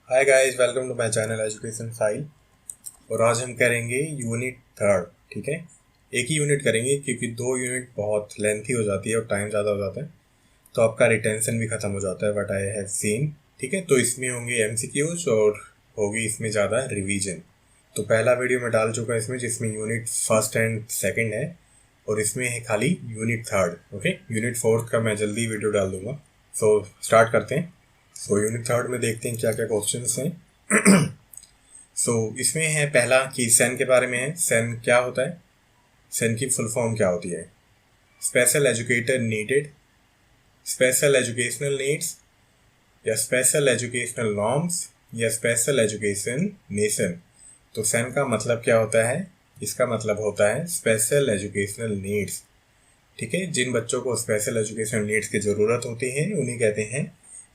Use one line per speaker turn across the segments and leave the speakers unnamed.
Hi guys, welcome to my channel education file. और आज हम करेंगे यूनिट थर्ड। ठीक है, एक ही यूनिट करेंगे क्योंकि दो यूनिट बहुत लेंथी हो जाती है और टाइम ज़्यादा हो जाता है, तो आपका रिटेंशन भी ख़त्म हो जाता है। बट आई हैव सीन, ठीक है, तो इसमें होंगे एमसीक्यूज और होगी इसमें ज़्यादा रिवीजन। तो पहला वीडियो मैं डाल चुका है इसमें, जिसमें यूनिट फर्स्ट एंड सेकंड है, और इसमें है खाली unit third. Okay, unit fourth का मैं जल्दी वीडियो डाल दूंगा। सो स्टार्ट करते हैं। सो यूनिट थर्ड में देखते हैं क्या क्या क्वेश्चंस हैं। सो इसमें है पहला कि सेन के बारे में है। सेन क्या होता है, सेन की फुल फॉर्म क्या होती है? Special educator needed, special educational needs, या स्पेशल एजुकेशनल नॉर्म्स, या स्पेशल एजुकेशन नेशन। तो सेन का मतलब क्या होता है? इसका मतलब होता है स्पेशल एजुकेशनल नीड्स। ठीक है, जिन बच्चों को स्पेशल एजुकेशनल नीड्स की ज़रूरत होती है उन्हें कहते हैं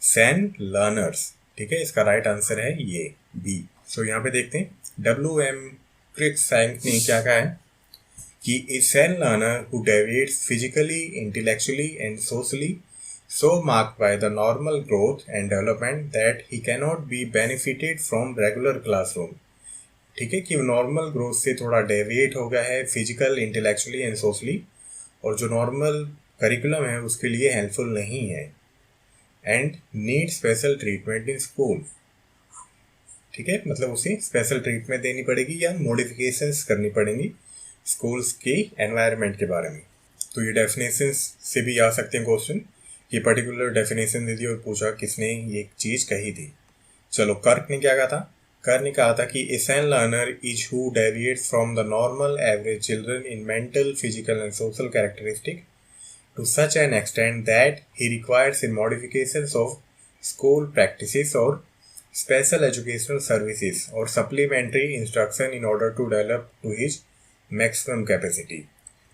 सेन लर्नर्स। ठीक है, इसका राइट आंसर है ये बी। सो यहाँ पे देखते हैं डब्ल्यू एम क्रिक्सैंक ने क्या कहा है कि ए सेन learner who deviates physically, intellectually and socially so marked by the normal growth and development that he cannot be benefited from regular classroom। ठीक है, कि नॉर्मल ग्रोथ से थोड़ा डेविएट हो गया है फिजिकल, इंटेलेक्चुअली एंड सोशली, और जो नॉर्मल करिकुलम है उसके लिए हेल्पफुल नहीं है, and need special treatment in school. ठीक है, मतलब उसे स्पेशल ट्रीटमेंट देनी पड़ेगी या मॉडिफिकेशंस करनी पड़ेंगी स्कूल्स के एनवायरनमेंट के बारे में। तो ये डेफिनेशंस से भी आ सकते हैं क्वेश्चन, ये पर्टिकुलर डेफिनेशन दे दी और पूछा किसने ये चीज़ कही थी। चलो, कर्क ने क्या कहा था? कर्क ने कहा था कि ए सेन learner is who deviates from the normal average children in mental, physical and social characteristic to such an extent that he requires in modifications of school practices or special educational services or supplementary instruction in order to develop to his maximum capacity।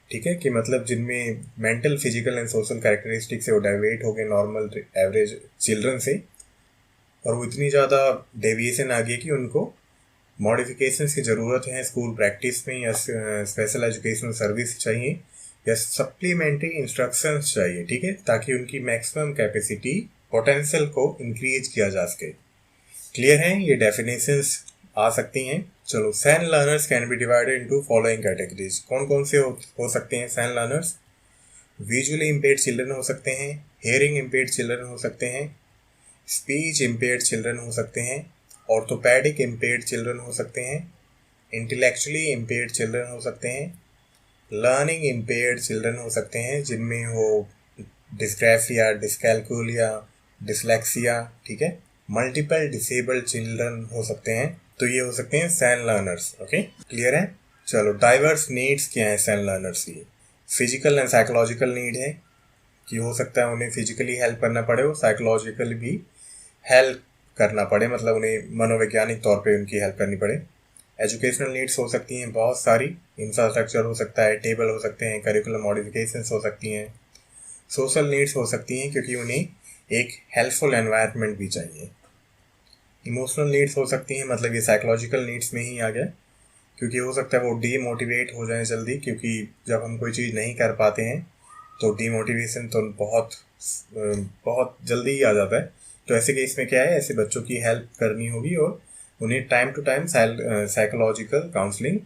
ठीक है, कि मतलब जिनमें mental, physical and social characteristic से वो डाइवेट हो गए normal average children से, और वो इतनी ज़्यादा डेविएशन आ गई कि उनको मॉडिफिकेशंस की ज़रूरत है स्कूल प्रैक्टिस में, या स्पेशल एजुकेशनल सर्विस चाहिए, या सप्लीमेंट्री इंस्ट्रक्शंस चाहिए। ठीक है, ताकि उनकी मैक्सिमम कैपेसिटी, पोटेंशियल को इंक्रीज किया जा सके। क्लियर है? ये डेफिनेशंस आ सकती हैं। चलो, SEN learners can be divided into following categories. कौन कौन से हो सकते हैं SEN learners? Visually impaired children हो सकते हैं, हेयरिंग इम्पेयर्ड चिल्ड्रन हो सकते हैं, स्पीच इम्पेयर्ड चिल्ड्रन हो सकते हैं, ऑर्थोपैडिक इम्पेयर्ड चिल्ड्रन हो सकते हैं, इंटेलेक्चुअली इम्पेयर्ड चिल्ड्रन हो सकते हैं, लर्निंग इम्पेयर्ड चिल्ड्रन हो सकते हैं जिनमें हो डिस्ग्राफिया, डिस्कैल्कुलिया, डिसलेक्सिया। ठीक है, मल्टीपल डिसेबल्ड चिल्ड्रन हो सकते हैं। तो ये हो सकते हैं सैन लर्नर्स। ओके, क्लियर है? चलो, डाइवर्स नीड्स क्या है सैन लर्नर्स की? फिजिकल एंड साइकोलॉजिकल नीड है, कि हो सकता है उन्हें फिजिकली हेल्प करना पड़े और साइकोलॉजिकली भी हेल्प करना पड़े, मतलब उन्हें मनोवैज्ञानिक तौर पे उनकी हेल्प करनी पड़े। एजुकेशनल नीड्स हो सकती हैं बहुत सारी, इंफ्रास्ट्रक्चर हो सकता है, टेबल हो सकते हैं, करिकुलम मॉडिफिकेशंस हो सकती हैं। सोशल नीड्स हो सकती हैं क्योंकि उन्हें एक हेल्पफुल एनवायरनमेंट भी चाहिए। इमोशनल नीड्स हो सकती हैं, मतलब ये साइकोलॉजिकल नीड्स में ही आ गया, क्योंकि हो सकता है वो डीमोटिवेट हो जाए जल्दी, क्योंकि जब हम कोई चीज़ नहीं कर पाते हैं तो डीमोटिवेशन तो बहुत बहुत जल्दी ही आ जाता है। तो ऐसे केस में क्या है, ऐसे बच्चों की हेल्प करनी होगी और उन्हें time to time psychological counselling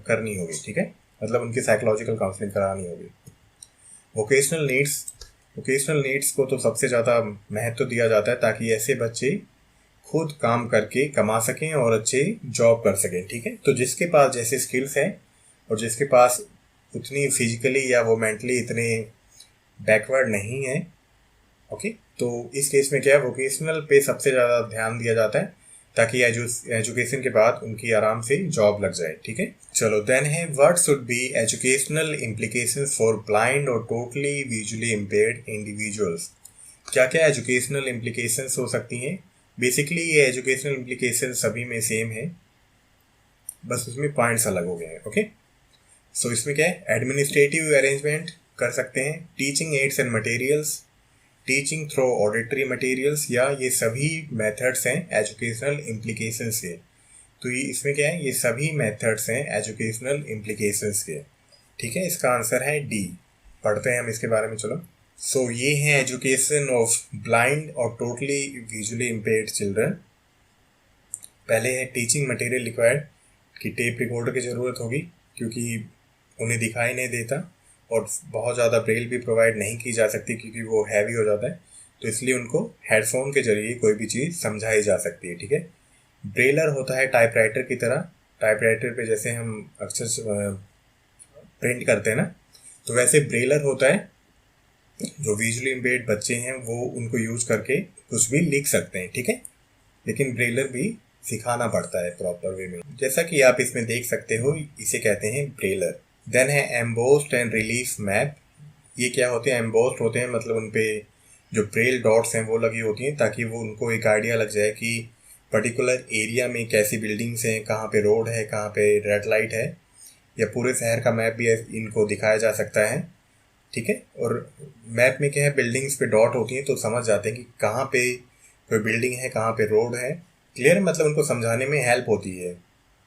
करनी होगी। ठीक है, मतलब उनकी साइकोलॉजिकल काउंसलिंग करानी होगी। वोकेशनल नीड्स, वोकेशनल नीड्स को तो सबसे ज़्यादा महत्व दिया जाता है ताकि ऐसे बच्चे खुद काम करके कमा सकें और अच्छे जॉब कर सकें। ठीक है, तो जिसके पास जैसे स्किल्स हैं और जिसके पास उतनी फिजिकली या वो मेंटली इतने बैकवर्ड नहीं है, ओके, तो इस केस में क्या है, वोकेशनल पे सबसे ज़्यादा ध्यान दिया जाता है ताकि एजुकेशन के बाद उनकी आराम से जॉब लग जाए। ठीक है, चलो, देन है what should be educational implications for blind और टोटली विजुअली इम्पेयर्ड इंडिविजुअल्स। क्या क्या एजुकेशनल इम्प्लीकेशंस हो सकती हैं? बेसिकली ये एजुकेशनल इम्प्लीकेशन सभी में सेम है, बस उसमें पॉइंट्स अलग हो गए हैं। ओके, सो इसमें क्या है, एडमिनिस्ट्रेटिव अरेंजमेंट कर सकते हैं, teaching aids and materials, teaching through auditory materials, या ये सभी मेथड्स हैं एजुकेशनल इम्प्लीकेशंस के। तो ये इसमें क्या है, ये सभी मेथड्स हैं एजुकेशनल इम्प्लीकेशंस के। ठीक है, इसका आंसर है डी। पढ़ते हैं हम इसके बारे में। चलो, सो ये है एजुकेशन ऑफ ब्लाइंड और टोटली विजुअली इम्पेयर्ड चिल्ड्रन। पहले है टीचिंग मटेरियल रिक्वायर्ड, कि टेप रिकॉर्डर की ज़रूरत होगी क्योंकि उन्हें दिखाई नहीं देता और बहुत ज़्यादा ब्रेल भी प्रोवाइड नहीं की जा सकती क्योंकि वो हैवी हो जाता है, तो इसलिए उनको हेडफोन के जरिए कोई भी चीज़ समझाई जा सकती है, ठीक है। ब्रेलर होता है टाइपराइटर की तरह, टाइपराइटर पे जैसे हम अक्सर प्रिंट करते हैं ना, तो वैसे ब्रेलर होता है जो विजुअली इम्पेयर्ड बच्चे हैं वो उनको यूज करके कुछ भी लिख सकते हैं, ठीक है। लेकिन ब्रेलर भी सिखाना पड़ता है प्रॉपर वे में, जैसा कि आप इसमें देख सकते हो, इसे कहते हैं ब्रेलर। देन है एम्बोस्ड एंड रिलीफ मैप। ये क्या होते हैं? एम्बोस्ड होते हैं, मतलब उन पे जो ब्रेल डॉट्स हैं वो लगी होती हैं ताकि वो उनको एक आइडिया लग जाए कि पर्टिकुलर एरिया में कैसी बिल्डिंग्स हैं, कहाँ पे रोड है, कहाँ पे रेड लाइट है, या पूरे शहर का मैप भी इनको दिखाया जा सकता है, ठीक है। और मैप में क्या है, बिल्डिंग्स पे डॉट होती हैं तो समझ जाते हैं कि कहाँ पे कोई बिल्डिंग है, कहाँ पे रोड है। क्लियर, मतलब उनको समझाने में हेल्प होती है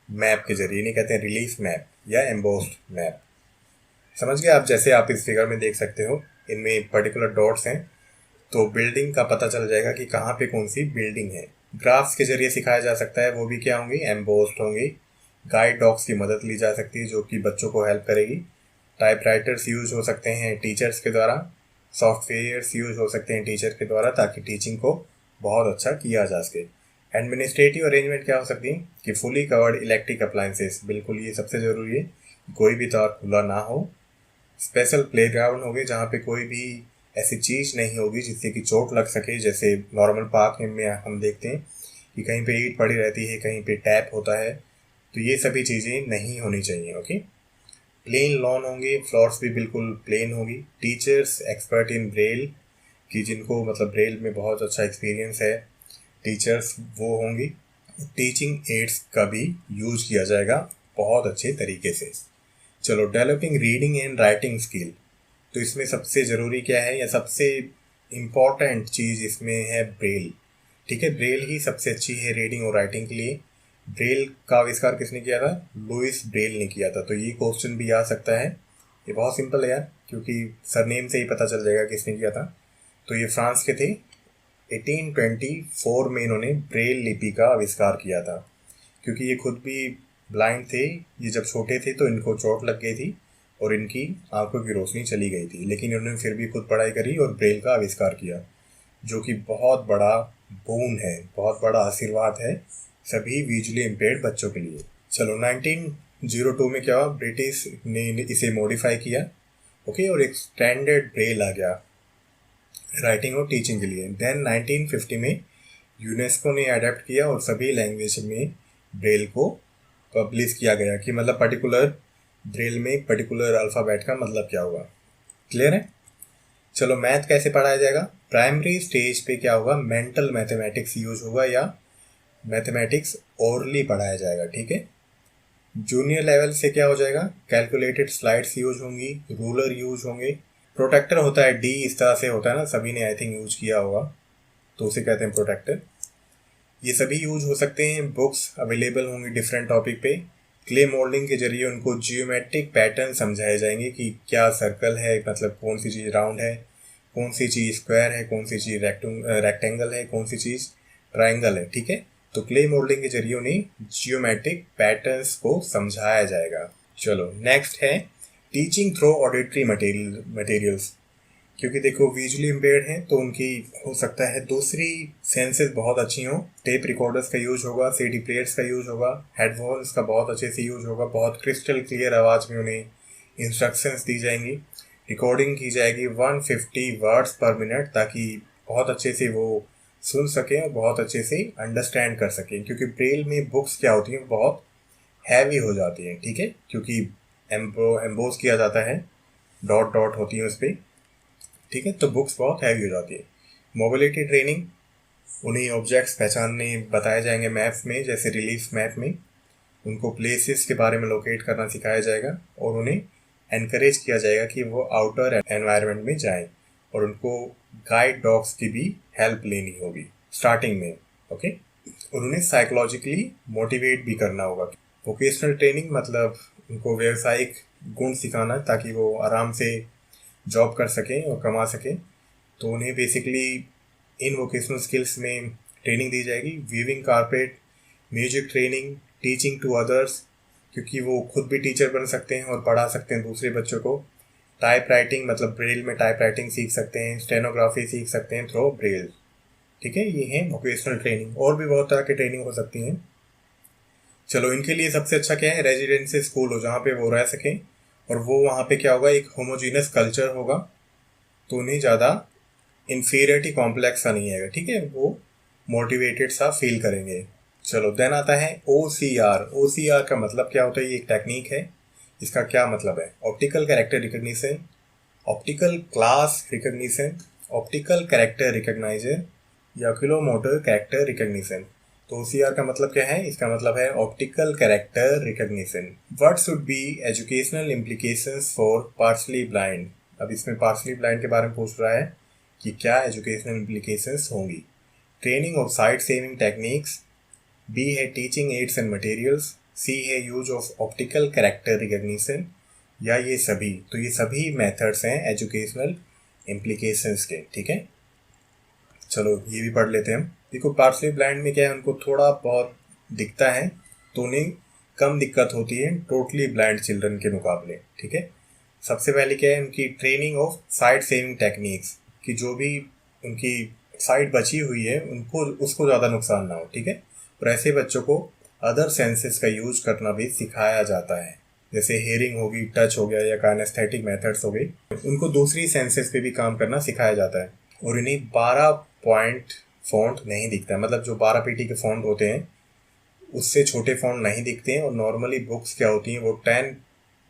मैप के जरिए। नहीं कहते हैं रिलीफ मैप या एम्बोस्ड मैप। समझ गए आप? जैसे आप इस फिगर में देख सकते हो, इनमें पर्टिकुलर डॉट्स हैं तो बिल्डिंग का पता चल जाएगा कि कहाँ पे कौन सी बिल्डिंग है। ग्राफ्स के जरिए सिखाया जा सकता है, वो भी क्या होंगी? एम्बोस्ड होंगी। गाइड डॉग्स की मदद ली जा सकती है जो कि बच्चों को हेल्प करेगी। टाइपराइटर्स यूज हो सकते हैं टीचर्स के द्वारा, सॉफ्टवेयर्स यूज हो सकते हैं टीचर के द्वारा ताकि टीचिंग को बहुत अच्छा किया जा सके। एडमिनिस्ट्रेटिव अरेंजमेंट क्या हो सकती है कि फुली कवर्ड इलेक्ट्रिक अप्लायंसेस, बिल्कुल ये सबसे ज़रूरी है, कोई भी तार खुला ना हो। स्पेशल प्लेग्राउंड होगी जहाँ पे कोई भी ऐसी चीज़ नहीं होगी जिससे कि चोट लग सके, जैसे नॉर्मल पार्क में हम देखते हैं कि कहीं पे ईंट पड़ी रहती है, कहीं पे टैप होता है, तो ये सभी चीज़ें नहीं होनी चाहिए, ओके। प्लेन लॉन होंगे, फ्लोर्स भी बिल्कुल प्लेन होगी। टीचर्स एक्सपर्ट इन ब्रेल, कि जिनको मतलब ब्रेल में बहुत अच्छा एक्सपीरियंस है, टीचर्स वो होंगी। टीचिंग एड्स का भी यूज किया जाएगा बहुत अच्छे तरीके से। चलो, developing reading and writing skill, तो इसमें सबसे ज़रूरी क्या है या सबसे इम्पॉर्टेंट चीज़ इसमें है ब्रेल, ठीक है। ब्रेल ही सबसे अच्छी है रीडिंग और राइटिंग के लिए। ब्रेल का आविष्कार किसने किया था? लुइस ब्रेल ने किया था। तो ये क्वेश्चन भी आ सकता है, ये बहुत सिंपल है यार, क्योंकि सरनेम से ही पता चल जाएगा किसने किया था। तो ये फ्रांस के थे। 1824 में इन्होंने ब्रेल लिपि का आविष्कार किया था। क्योंकि ये खुद भी ब्लाइंड थे, ये जब छोटे थे तो इनको चोट लग गई थी और इनकी आंखों की रोशनी चली गई थी, लेकिन इन्होंने फिर भी खुद पढ़ाई करी और ब्रेल का आविष्कार किया, जो कि बहुत बड़ा बोन है, बहुत बड़ा आशीर्वाद है सभी विजुअली इम्पेयर्ड बच्चों के लिए। चलो, 1902 में क्या हुआ, ब्रिटिश ने इसे मॉडिफाई किया, ओके, और एक स्टैंडर्ड ब्रेल आ गया राइटिंग और टीचिंग के लिए। देन 1950 में यूनेस्को ने अडेप्ट किया और सभी लैंग्वेज में ब्रेल को पब्लिश किया गया कि मतलब पर्टिकुलर ब्रेल में एक पर्टिकुलर अल्फ़ाबेट का मतलब क्या होगा। क्लियर है? चलो, मैथ कैसे पढ़ाया जाएगा? प्राइमरी स्टेज पे क्या होगा, मेंटल मैथमेटिक्स यूज होगा या मैथमेटिक्स ओरली पढ़ाया जाएगा, ठीक है। जूनियर लेवल से क्या हो जाएगा, कैलकुलेटेड स्लाइड्स यूज होंगी, रूलर यूज होंगे। प्रोटेक्टर होता है डी, इस तरह से होता है ना, सभी ने आई थिंक यूज किया होगा, तो उसे कहते हैं प्रोटेक्टर। ये सभी यूज हो सकते हैं। बुक्स अवेलेबल होंगी डिफरेंट टॉपिक पे। क्ले मोल्डिंग के जरिए उनको जियोमेट्रिक पैटर्न समझाए जाएंगे कि क्या सर्कल है, मतलब कौन सी चीज़ राउंड है, कौन सी चीज़ स्क्वायर है, कौन सी चीज़ रेक्टेंगल है, कौन सी चीज़ ट्राइंगल है, ठीक है। तो क्ले मोल्डिंग के जरिए उन्हें जियोमेट्रिक पैटर्न्स को समझाया जाएगा। चलो, नेक्स्ट है टीचिंग थ्रू ऑडिटरी मटेरियल्स। क्योंकि देखो विजुअली इम्पेयर्ड हैं तो उनकी हो सकता है दूसरी सेंसेस बहुत अच्छी हों। टेप रिकॉर्डर्स का यूज होगा, सीडी प्लेयर्स का यूज होगा, हेडफोन्स का बहुत अच्छे से यूज होगा, बहुत क्रिस्टल क्लियर आवाज़ में उन्हें इंस्ट्रक्शंस दी जाएंगी, रिकॉर्डिंग की जाएगी 150 वर्ड्स पर मिनट, ताकि बहुत अच्छे से वो सुन सकें और बहुत अच्छे से अंडरस्टैंड कर सकें। क्योंकि ब्रेल में बुक्स क्या होती हैं, बहुत हैवी हो जाती हैं, ठीक है, क्योंकि एम्बोज किया जाता है, डॉट डॉट होती है उस पर, ठीक है, तो बुक्स बहुत हैवी हो जाती है। मोबिलिटी ट्रेनिंग, उन्हें ऑब्जेक्ट्स पहचानने बताए जाएंगे मैप्स में, जैसे रिलीफ मैप में उनको प्लेसेस के बारे में लोकेट करना सिखाया जाएगा और उन्हें एनकरेज किया जाएगा कि वो आउटर एनवायरनमेंट में जाएं, और उनको गाइड डॉग्स की भी हेल्प लेनी होगी स्टार्टिंग में, ओके। और उन्हें साइकोलॉजिकली मोटिवेट भी करना होगा। वोकेशनल ट्रेनिंग मतलब उनको व्यावसायिक गुण सिखाना ताकि वो आराम से जॉब कर सकें और कमा सकें। तो उन्हें बेसिकली इन वोकेशनल स्किल्स में ट्रेनिंग दी जाएगी। Weaving carpet music training, teaching to others, क्योंकि वो खुद भी टीचर बन सकते हैं और पढ़ा सकते हैं दूसरे बच्चों को। टाइप राइटिंग, मतलब ब्रेल में टाइप राइटिंग सीख सकते हैं। स्टेनोग्राफी सीख सकते हैं थ्रू ब्रेल। ठीक है, ये है वोकेशनल ट्रेनिंग। और भी बहुत तरह की ट्रेनिंग हो सकती हैं। चलो, इनके लिए सबसे अच्छा क्या है, रेजिडेंसी स्कूल हो जहाँ पे वो रह सकें, और वो वहाँ पे क्या होगा, एक होमोजीनस कल्चर होगा, तो उन्हें ज़्यादा इन्फीरियरिटी कॉम्प्लेक्स सा नहीं आएगा। ठीक है, वो मोटिवेटेड सा फील करेंगे। चलो, देन आता है OCR। OCR का मतलब क्या होता है, ये एक टेक्निक है। इसका क्या मतलब है, optical character recognition, optical class recognition, optical character recogniser या ऑक्यूलोमोटर कैरेक्टर रिकग्निशन। तो OCR का मतलब क्या है, इसका मतलब है optical character recognition. What should be educational implications for partially blind. अब इसमें पार्शली ब्लाइंड के बारे में पूछ रहा है कि क्या एजुकेशनल इम्प्लीकेशंस होंगी। Training of sight saving techniques, B है teaching aids and materials, C है use of optical character recognition, या ये सभी। तो ये सभी मेथड्स हैं एजुकेशनल इम्प्लीकेशंस के। ठीक है, चलो ये भी पढ़ लेते हैं हम। देखो, पार्शली ब्लाइंड में क्या है, उनको थोड़ा बहुत दिखता है, तो उन्हें कम दिक्कत होती है टोटली ब्लाइंड चिल्ड्रन के मुकाबले। ठीक है, सबसे पहले क्या है, उनकी training of sight saving techniques, कि जो भी उनकी साइट बची हुई है उनको उसको ज़्यादा नुकसान ना हो। ठीक है, और ऐसे बच्चों को अदर सेंसेस का यूज करना भी सिखाया जाता है, जैसे हेयरिंग होगी, टच हो गया, या काइनेस्थेटिक मेथड्स हो गई, उनको दूसरी सेंसेस पे भी काम करना सिखाया जाता है। और इन्हें 12 पॉइंट फॉन्ट नहीं दिखता है, मतलब जो 12 पीटी के फॉन्ट होते हैं उससे छोटे फॉन्ट नहीं दिखते हैं। और नॉर्मली बुक्स क्या होती हैं, वो 10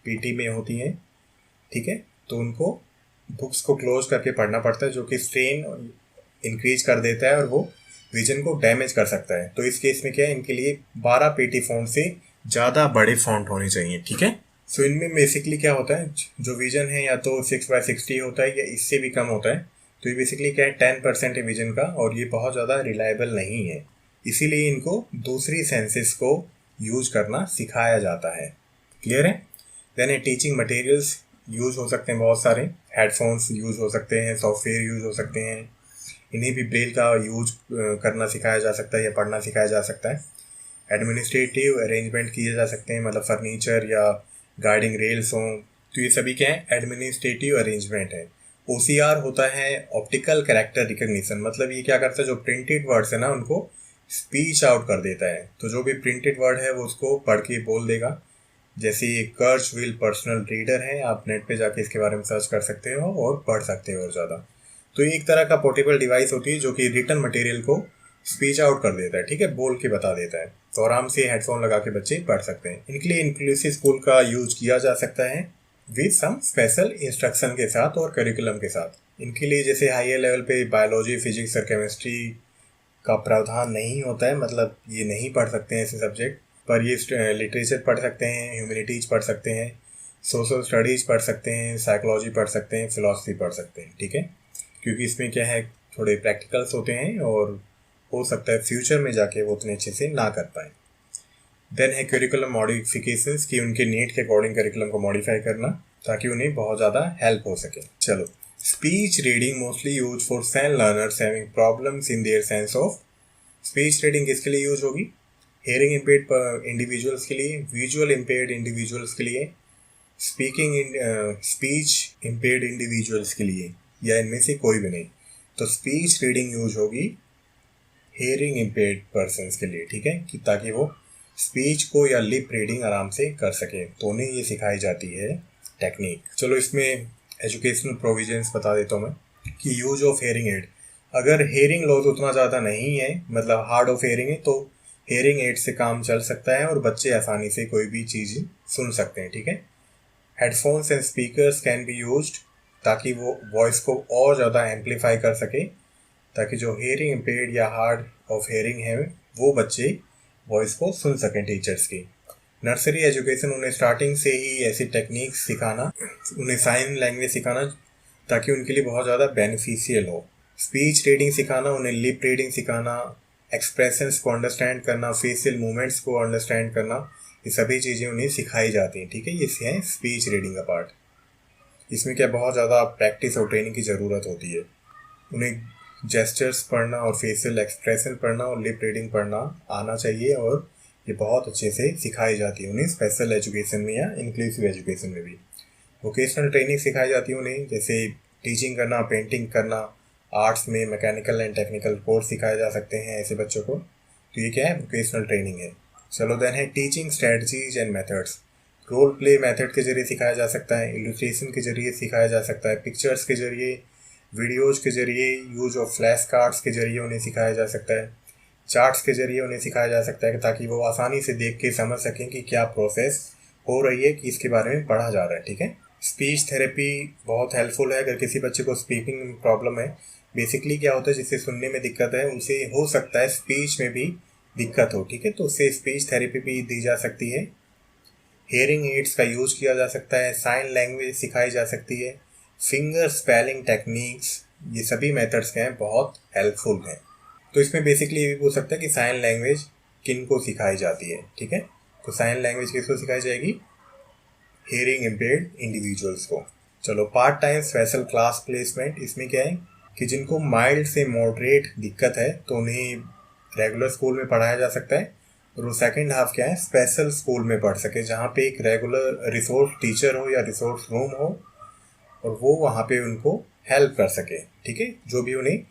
पीटी में होती हैं। ठीक है, तो उनको बुक्स को क्लोज करके पढ़ना पड़ता है, जो कि स्ट्रेन इंक्रीज कर देता है और वो विजन को डैमेज कर सकता है। तो इस केस में क्या है, इनके लिए 12 पीटी फॉन्ट से ज़्यादा बड़े फॉन्ट होने चाहिए। ठीक है, सो इनमें बेसिकली क्या होता है, जो विजन है या तो 6/60 होता है या इससे भी कम होता है। तो ये बेसिकली क्या है, 10% है विजन का, और ये बहुत ज़्यादा रिलायबल नहीं है। इसीलिए इनको दूसरी सेंसेस को यूज करना सिखाया जाता है। क्लियर है। देन है टीचिंग मटेरियल्स। यूज हो सकते हैं बहुत सारे, हेडफोन्स यूज हो सकते हैं, सॉफ्टवेयर यूज हो सकते हैं। इन्हें भी ब्रेल का यूज करना सिखाया जा सकता है या पढ़ना सिखाया जा सकता है। एडमिनिस्ट्रेटिव अरेंजमेंट किए जा सकते हैं, मतलब फर्नीचर या गाइडिंग रेल्स हों, तो ये सभी क्या है, एडमिनिस्ट्रेटिव अरेंजमेंट है। OCR होता है ऑप्टिकल कैरेक्टर रिकग्निशन, मतलब ये क्या करता है, जो प्रिंटेड वर्ड्स है ना उनको स्पीच आउट कर देता है। तो जो भी प्रिंटेड वर्ड है वो उसको पढ़ के बोल देगा। जैसे ये कर्चविल पर्सनल रीडर है, आप नेट पे जाके इसके बारे में सर्च कर सकते हो और पढ़ सकते हो और ज़्यादा। तो ये एक तरह का पोर्टेबल डिवाइस होती है जो कि रिटन मटेरियल को स्पीच आउट कर देता है। ठीक है, बोल के बता देता है, तो आराम से हेडफोन लगा के बच्चे पढ़ सकते हैं। इनके लिए इंक्लूसिव स्कूल का यूज किया जा सकता है विद सम स्पेशल इंस्ट्रक्शन के साथ और करिकुलम के साथ। इनके लिए जैसे हायर लेवल पे बायोलॉजी, फिजिक्स और केमिस्ट्री का प्रावधान नहीं होता है, मतलब ये नहीं पढ़ सकते हैं ऐसे सब्जेक्ट, पर ये लिटरेचर पढ़ सकते हैं, ह्यूमैनिटीज पढ़ सकते हैं, सोशल स्टडीज़ पढ़ सकते हैं, साइकोलॉजी पढ़ सकते हैं, फिलॉसफी पढ़ सकते हैं। ठीक है, क्योंकि इसमें क्या है, थोड़े प्रैक्टिकल्स होते हैं और हो सकता है फ्यूचर में जाके वो उतने अच्छे से ना कर पाए। देन है करिकुलम मॉडिफिकेशंस, कि उनके नीड के अकॉर्डिंग करिकुलम को मॉडिफाई करना ताकि उन्हें बहुत ज़्यादा हेल्प हो सके। चलो, speech reading mostly use for SEN learners having problems in their sense of. Speech reading किसके लिए यूज होगी, हेयरिंग इम्पेयर्ड इंडिविजुअल्स के लिए, विजुअल इम्पेयर्ड इंडिविजुअल्स के लिए, स्पीच इम्पेयर्ड इंडिविजुअल्स के लिए, या इनमें से कोई भी नहीं। तो स्पीच रीडिंग यूज होगी हेयरिंग इम्पेयर्ड पर्सन्स के लिए। ठीक है, कि ताकि वो स्पीच को या लिप रीडिंग आराम से कर सके, तो उन्हें ये सिखाई जाती है टेक्निक। चलो, इसमें एजुकेशनल प्रोविजंस बता देता हूँ मैं कि यूज ऑफ हेयरिंग एड। अगर हेयरिंग लॉस उतना ज़्यादा नहीं है, मतलब हार्ड ऑफ हेयरिंग है, तो हेयरिंग एड से काम चल सकता है और बच्चे आसानी से कोई भी चीज़ सुन सकते हैं। ठीक है, headphones and speakers can be used, ताकि वो वॉइस को और ज़्यादा एम्पलीफाई कर सके, ताकि जो हेयरिंग इम्पेयर्ड या हार्ड ऑफ हेयरिंग है वो बच्चे वॉइस को सुन सकें टीचर्स की। नर्सरी एजुकेशन, उन्हें स्टार्टिंग से ही ऐसी टेक्निक सिखाना, उन्हें साइन लैंग्वेज सिखाना ताकि उनके लिए बहुत ज़्यादा बेनिफिशियल हो। स्पीच रीडिंग सिखाना, उन्हें लिप रीडिंग सिखाना, एक्सप्रेशंस को अंडरस्टैंड करना, फेशियल मूवमेंट्स को अंडरस्टैंड करना, ये सभी चीज़ें उन्हें सिखाई जाती हैं। ठीक है, ये है स्पीच रीडिंग का पार्ट। इसमें क्या बहुत ज़्यादा प्रैक्टिस और ट्रेनिंग की ज़रूरत होती है। उन्हें जेस्चर्स पढ़ना और फेशियल एक्सप्रेशन पढ़ना और लिप रीडिंग पढ़ना आना चाहिए, और ये बहुत अच्छे से सिखाई जाती है उन्हें स्पेशल एजुकेशन में या इंक्लूसिव एजुकेशन में भी। वोकेशनल ट्रेनिंग सिखाई जाती है उन्हें, जैसे टीचिंग करना, पेंटिंग करना, आर्ट्स में मैकेनिकल एंड टेक्निकल कोर्स सिखाए जा सकते हैं ऐसे बच्चों को। तो ये क्या है, वोकेशनल ट्रेनिंग है। चलो देन है teaching strategies and methods. Role play method के जरिए सिखाया जा सकता है, इलस्ट्रेशन के जरिए सिखाया जा सकता है, पिक्चर्स के जरिए, वीडियोज़ के जरिए, यूज ऑफ फ्लैश कार्ड्स के जरिए उन्हें सिखाया जा सकता है, चार्ट्स के जरिए उन्हें सिखाया जा सकता है, ताकि वो आसानी से देख के समझ सकें कि क्या प्रोसेस हो रही है, कि इसके बारे में पढ़ा जा रहा है। ठीक है। स्पीच थेरेपी बहुत हेल्पफुल है अगर किसी बच्चे को स्पीकिंग प्रॉब्लम है। बेसिकली क्या होता है, जिससे सुनने में दिक्कत है उसे हो सकता है स्पीच में भी दिक्कत हो। ठीक है, तो उससे स्पीच थेरेपी भी दी जा सकती है। हेयरिंग एड्स का यूज किया जा सकता है, साइन लैंग्वेज सिखाई जा सकती है, फिंगर स्पेलिंग टेक्निक्स, ये सभी मेथड्स हैं बहुत हेल्पफुल हैं। तो इसमें बेसिकली ये भी पूछ सकता है कि साइन लैंग्वेज किन को सिखाई जाती है। ठीक है, तो साइन लैंग्वेज किसको सिखाई जाएगी, हेयरिंग इम्पेयर्ड इंडिविजुअल्स को। चलो part time special class placement, इसमें क्या है कि जिनको माइल्ड से मॉडरेट दिक्कत है तो उन्हें रेगुलर स्कूल में पढ़ाया जा सकता है, और वो सेकेंड हाफ क्या है, स्पेशल स्कूल में पढ़ सके, जहाँ पे एक रेगुलर रिसोर्स टीचर हो या रिसोर्स रूम हो, और वो वहाँ पे उनको हेल्प कर सके। ठीक है, जो भी उन्हें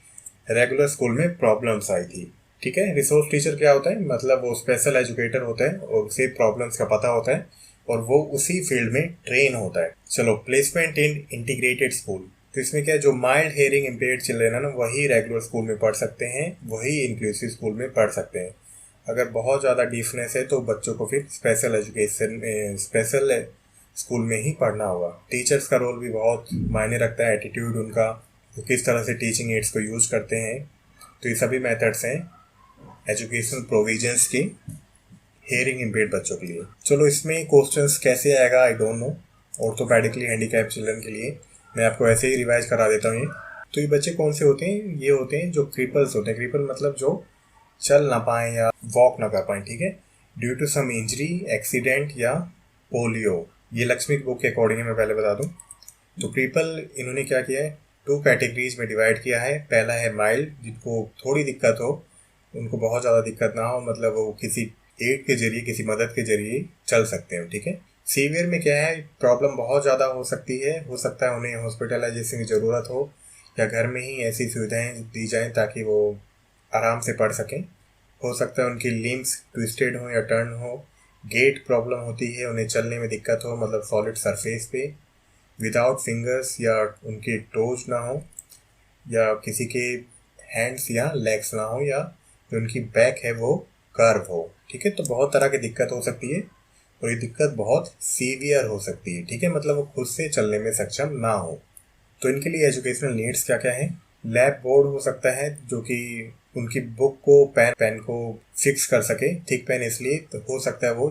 रेगुलर स्कूल में प्रॉब्लम्स आई थी। ठीक है, रिसोर्स टीचर क्या होता है, मतलब वो स्पेशल एजुकेटर होता है और उसे प्रॉब्लम्स का पता होता है और वो उसी फील्ड में ट्रेन होता है। चलो प्लेसमेंट इन इंटीग्रेटेड स्कूल, तो इसमें क्या है, जो माइल्ड हेयरिंग इम्पेयर्ड चिल्ड्रन है ना, वही रेगुलर स्कूल में पढ़ सकते हैं, वही इंक्लूसिव स्कूल में पढ़ सकते हैं। अगर बहुत ज़्यादा डिफरेंस है तो बच्चों को फिर स्पेशल एजुकेशन स्पेशल स्कूल में ही पढ़ना होगा। टीचर्स का रोल भी बहुत मायने रखता है, एटीट्यूड उनका, वो किस तरह से टीचिंग एड्स को यूज करते हैं। तो ये सभी मेथड्स हैं एजुकेशनल प्रोविजंस की हेयरिंग इम्पेयर्ड बच्चों के लिए। चलो इसमें क्वेश्चंस कैसे आएगा I don't know, orthopaedically handicapped children के लिए मैं आपको ऐसे ही रिवाइज करा देता हूँ। ये तो ये बच्चे कौन से होते हैं, ये होते हैं जो क्रिपल्स होते हैं। क्रिपल मतलब जो चल ना पाएँ या वॉक ना कर पाएँ। ठीक है, due to some injury, accident या पोलियो। ये लक्ष्मी बुक के अकॉर्डिंग मैं पहले बता दूं तो क्रिपल इन्होंने क्या किया है, 2 कैटेगरीज में डिवाइड किया है। पहला है माइल्ड, जिनको थोड़ी दिक्कत हो, उनको बहुत ज़्यादा दिक्कत ना हो, मतलब वो किसी एड के जरिए, किसी मदद के जरिए चल सकते हैं। ठीक है, सीवियर में क्या है, प्रॉब्लम बहुत ज़्यादा हो सकती है, हो सकता है उन्हें हॉस्पिटलाइजेशन की ज़रूरत हो या घर में ही ऐसी सुविधाएं दी जाएं ताकि वो आराम से पढ़ सकें। हो सकता है उनकी लिम्स ट्विस्टेड हो या टर्न हो, गेट प्रॉब्लम होती है, उन्हें चलने में दिक्कत हो, मतलब सॉलिड सरफेस पे, विदाउट फिंगर्स या उनके टोज ना हो, या किसी के हैंड्स या लेग्स ना हो, या जो उनकी बैक है वो कर्व हो। ठीक है, तो बहुत तरह की दिक्कत हो सकती है और ये दिक्कत बहुत सीवियर हो सकती है। ठीक है, मतलब वो खुद से चलने में सक्षम ना हो। तो इनके लिए एजुकेशनल नीड्स क्या क्या है, लैब बोर्ड हो सकता है जो कि उनकी बुक को पेन को फिक्स कर सके। थिक पेन इसलिए तो हो सकता है वो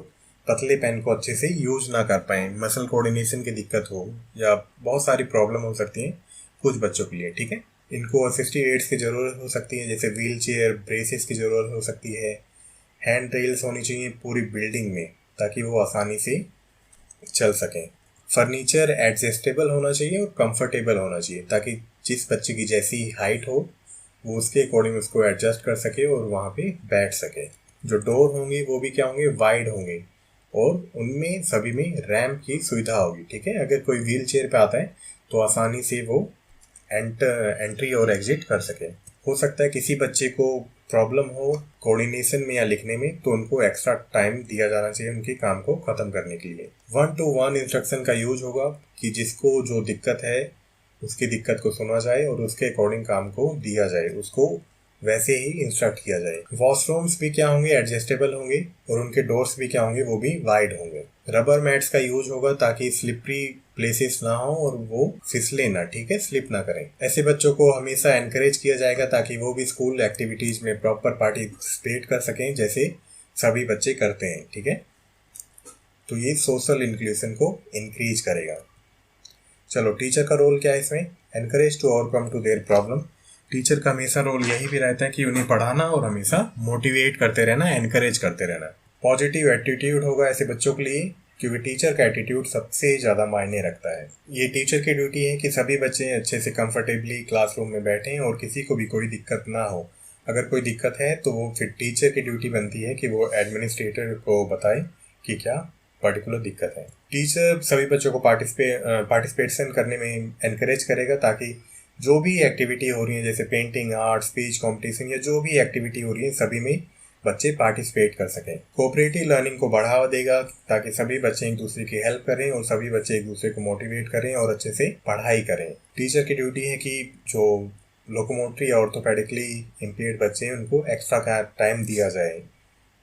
पतले पेन को अच्छे से यूज ना कर पाए, मसल कोऑर्डिनेशन की दिक्कत हो, या बहुत सारी प्रॉब्लम हो सकती है कुछ बच्चों के लिए। ठीक है, इनको असिस्टिव एड्स की ज़रूरत हो सकती है, जैसे व्हील चेयर, ब्रेसेस की ज़रूरत हो सकती है, हैंड रेल्स होनी चाहिए पूरी बिल्डिंग में ताकि वो आसानी से चल सकें। फर्नीचर एडजस्टेबल होना चाहिए और कंफर्टेबल होना चाहिए ताकि जिस बच्चे की जैसी हाइट हो वो उसके अकॉर्डिंग उसको एडजस्ट कर सके और वहाँ पे बैठ सके। जो डोर होंगे वो भी क्या होंगे, वाइड होंगे, और उनमें सभी में रैम्प की सुविधा होगी। ठीक है, अगर कोई व्हील चेयर पे आता है तो आसानी से वो एंट्री और एग्जिट कर सके। हो सकता है किसी बच्चे को प्रॉब्लम हो कोऑर्डिनेशन में या लिखने में, तो उनको एक्स्ट्रा टाइम दिया जाना चाहिए उनके काम को ख़त्म करने के लिए। 1-to-1 इंस्ट्रक्शन का यूज होगा कि जिसको जो दिक्कत है उसकी दिक्कत को सुना जाए और उसके अकॉर्डिंग काम को दिया जाए, उसको वैसे ही इंस्ट्रक्ट किया जाए। वॉशरूम्स भी क्या होंगे, एडजस्टेबल होंगे, और उनके डोर्स भी क्या होंगे, वो भी वाइड होंगे। रबर मैट्स का यूज होगा ताकि स्लिपरी प्लेसेस ना हो और वो फिसले ना, ठीक है, स्लिप ना करें। ऐसे बच्चों को हमेशा एनकरेज किया जाएगा ताकि वो भी स्कूल एक्टिविटीज में प्रॉपर पार्टिसिपेट कर सकें जैसे सभी बच्चे करते हैं। ठीक है, तो ये सोशल इंक्लूजन को इंक्रीज करेगा। चलो टीचर का रोल क्या है इसमें, encourage to overcome to their problem. Teacher का हमेशा रोल यही भी रहता है कि उन्हें पढ़ाना और हमेशा मोटिवेट करते रहना, एनकरेज करते रहना। पॉजिटिव एटीट्यूड होगा ऐसे बच्चों के लिए क्योंकि टीचर का एटीट्यूड सबसे ज़्यादा मायने रखता है। ये टीचर की ड्यूटी है कि सभी बच्चे अच्छे से कंफर्टेबली क्लासरूम में बैठें और किसी को भी कोई दिक्कत ना हो। अगर कोई दिक्कत है तो वो फिर टीचर की ड्यूटी बनती है कि वो एडमिनिस्ट्रेटर को बताए कि क्या पर्टिकुलर दिक्कत है। टीचर सभी बच्चों को पार्टिसिपेशन करने में एनकरेज करेगा, ताकि जो भी एक्टिविटी हो रही है जैसे पेंटिंग, आर्ट, स्पीच कॉम्पिटिशन या जो भी एक्टिविटी हो रही है सभी में बच्चे पार्टिसिपेट कर सकें। कोऑपरेटिव लर्निंग को बढ़ावा देगा ताकि सभी बच्चे एक दूसरे की हेल्प करें और सभी बच्चे एक दूसरे को मोटिवेट करें और अच्छे से पढ़ाई करें। टीचर की ड्यूटी है कि जो लोकोमोटरी और ऑर्थोपेडिकली इम्पेयर्ड बच्चे हैं उनको एक्स्ट्रा का टाइम दिया जाए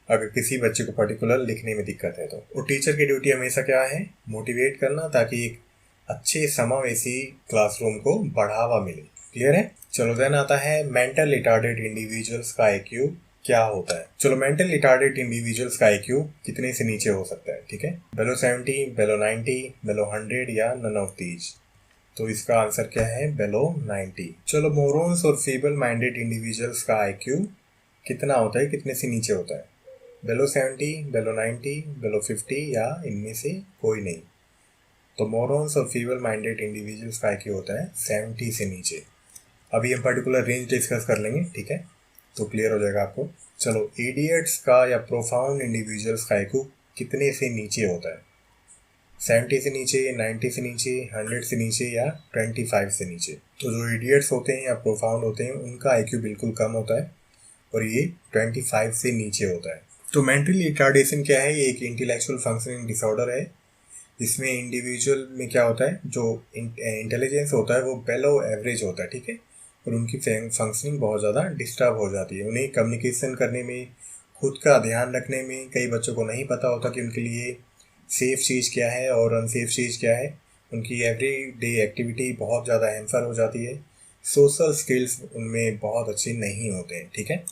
अगर किसी बच्चे को पर्टिकुलर लिखने में दिक्कत है तो। और टीचर की ड्यूटी हमेशा क्या है, मोटिवेट करना ताकि एक अच्छे समावेशी क्लासरूम को बढ़ावा मिले। क्लियर है? चलो देन आता है मेंटल रिटार्डेड इंडिविजुअल्स का IQ क्या होता है। चलो मेंटल रिटार्डेड इंडिविजुअल्स का IQ कितने से नीचे हो सकता है, ठीक है? below 70, below 90, below 100 या none of these। तो इसका आंसर क्या है, below 90। चलो मोरॉन्स और फीबल माइंडेड इंडिविजुअल्स का IQ कितना होता है, कितने से नीचे होता है? below 70, below 90, below 50 या इनमें से कोई नहीं। तो मोरॉन्स और फीबल माइंडेड इंडिविजुअल्स का IQ होता है 70 से नीचे। अभी हम पर्टिकुलर रेंज डिस्कस कर लेंगे, ठीक है? तो क्लियर हो जाएगा आपको। चलो इडियट्स का या प्रोफाउंड इंडिविजुअल्स का IQ कितने से नीचे होता है? 70 से नीचे, 90 से नीचे, 100 से नीचे या 25 से नीचे। तो जो इडियट्स होते हैं या प्रोफाउंड होते हैं उनका IQ बिल्कुल कम होता है और ये 25 से नीचे होता है। तो मेंटल रिटार्डेशन क्या है? ये एक इंटेलेक्चुअल फंक्शनिंग डिसऑर्डर है जिसमें इंडिविजुअल में क्या होता है, जो इंटेलिजेंस होता है वो बेलो एवरेज होता है, ठीक है? और उनकी फंक्शनिंग बहुत ज़्यादा डिस्टर्ब हो जाती है। उन्हें कम्युनिकेशन करने में, खुद का ध्यान रखने में कई बच्चों को नहीं पता होता कि उनके लिए सेफ़ चीज़ क्या है और अनसेफ चीज़ क्या है। उनकी एवरी डे एक्टिविटी बहुत ज़्यादा हैम्पर हो जाती है। सोशल स्किल्स उनमें बहुत अच्छे नहीं होते हैं, ठीक है?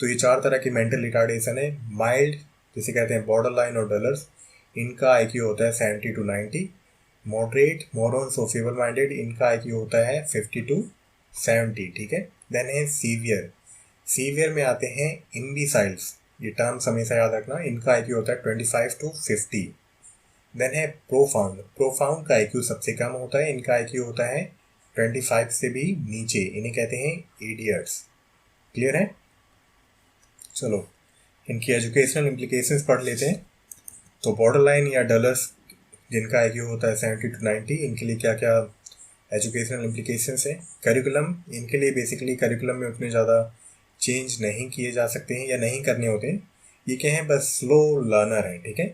तो ये 4 तरह की मेंटल रिटार्डेशन है। माइल्ड जिसे कहते हैं बॉर्डर लाइन और डलर्स, इनका IQ होता है 70 to 90। मॉडरेट, मोरॉन्स और फीबल माइंडेड, इनका IQ होता है 50 to 70, ठीक है? देन है सीवियर। सीवियर में आते हैं इम्बिसाइल्स, ये टर्म्स हमेशा याद रखना। इनका IQ होता है 25 to 50। देन है प्रोफाउंड। प्रोफाउंड का IQ सबसे कम होता है, इनका IQ होता है 25 से भी नीचे। इन्हें कहते हैं इडियट्स। क्लियर है? चलो इनकी एजुकेशनल इम्प्लीकेशंस पढ़ लेते हैं। तो बॉर्डर लाइन या डलर्स जिनका IQ होता है 70 to 90, इनके लिए क्या क्या एजुकेशनल इम्प्लीकेशंस है? करिकुलम, इनके लिए बेसिकली करिकुलम में उतने ज़्यादा चेंज नहीं किए जा सकते हैं या नहीं करने होते हैं। ये क्या है, बस स्लो लर्नर है, ठीक है?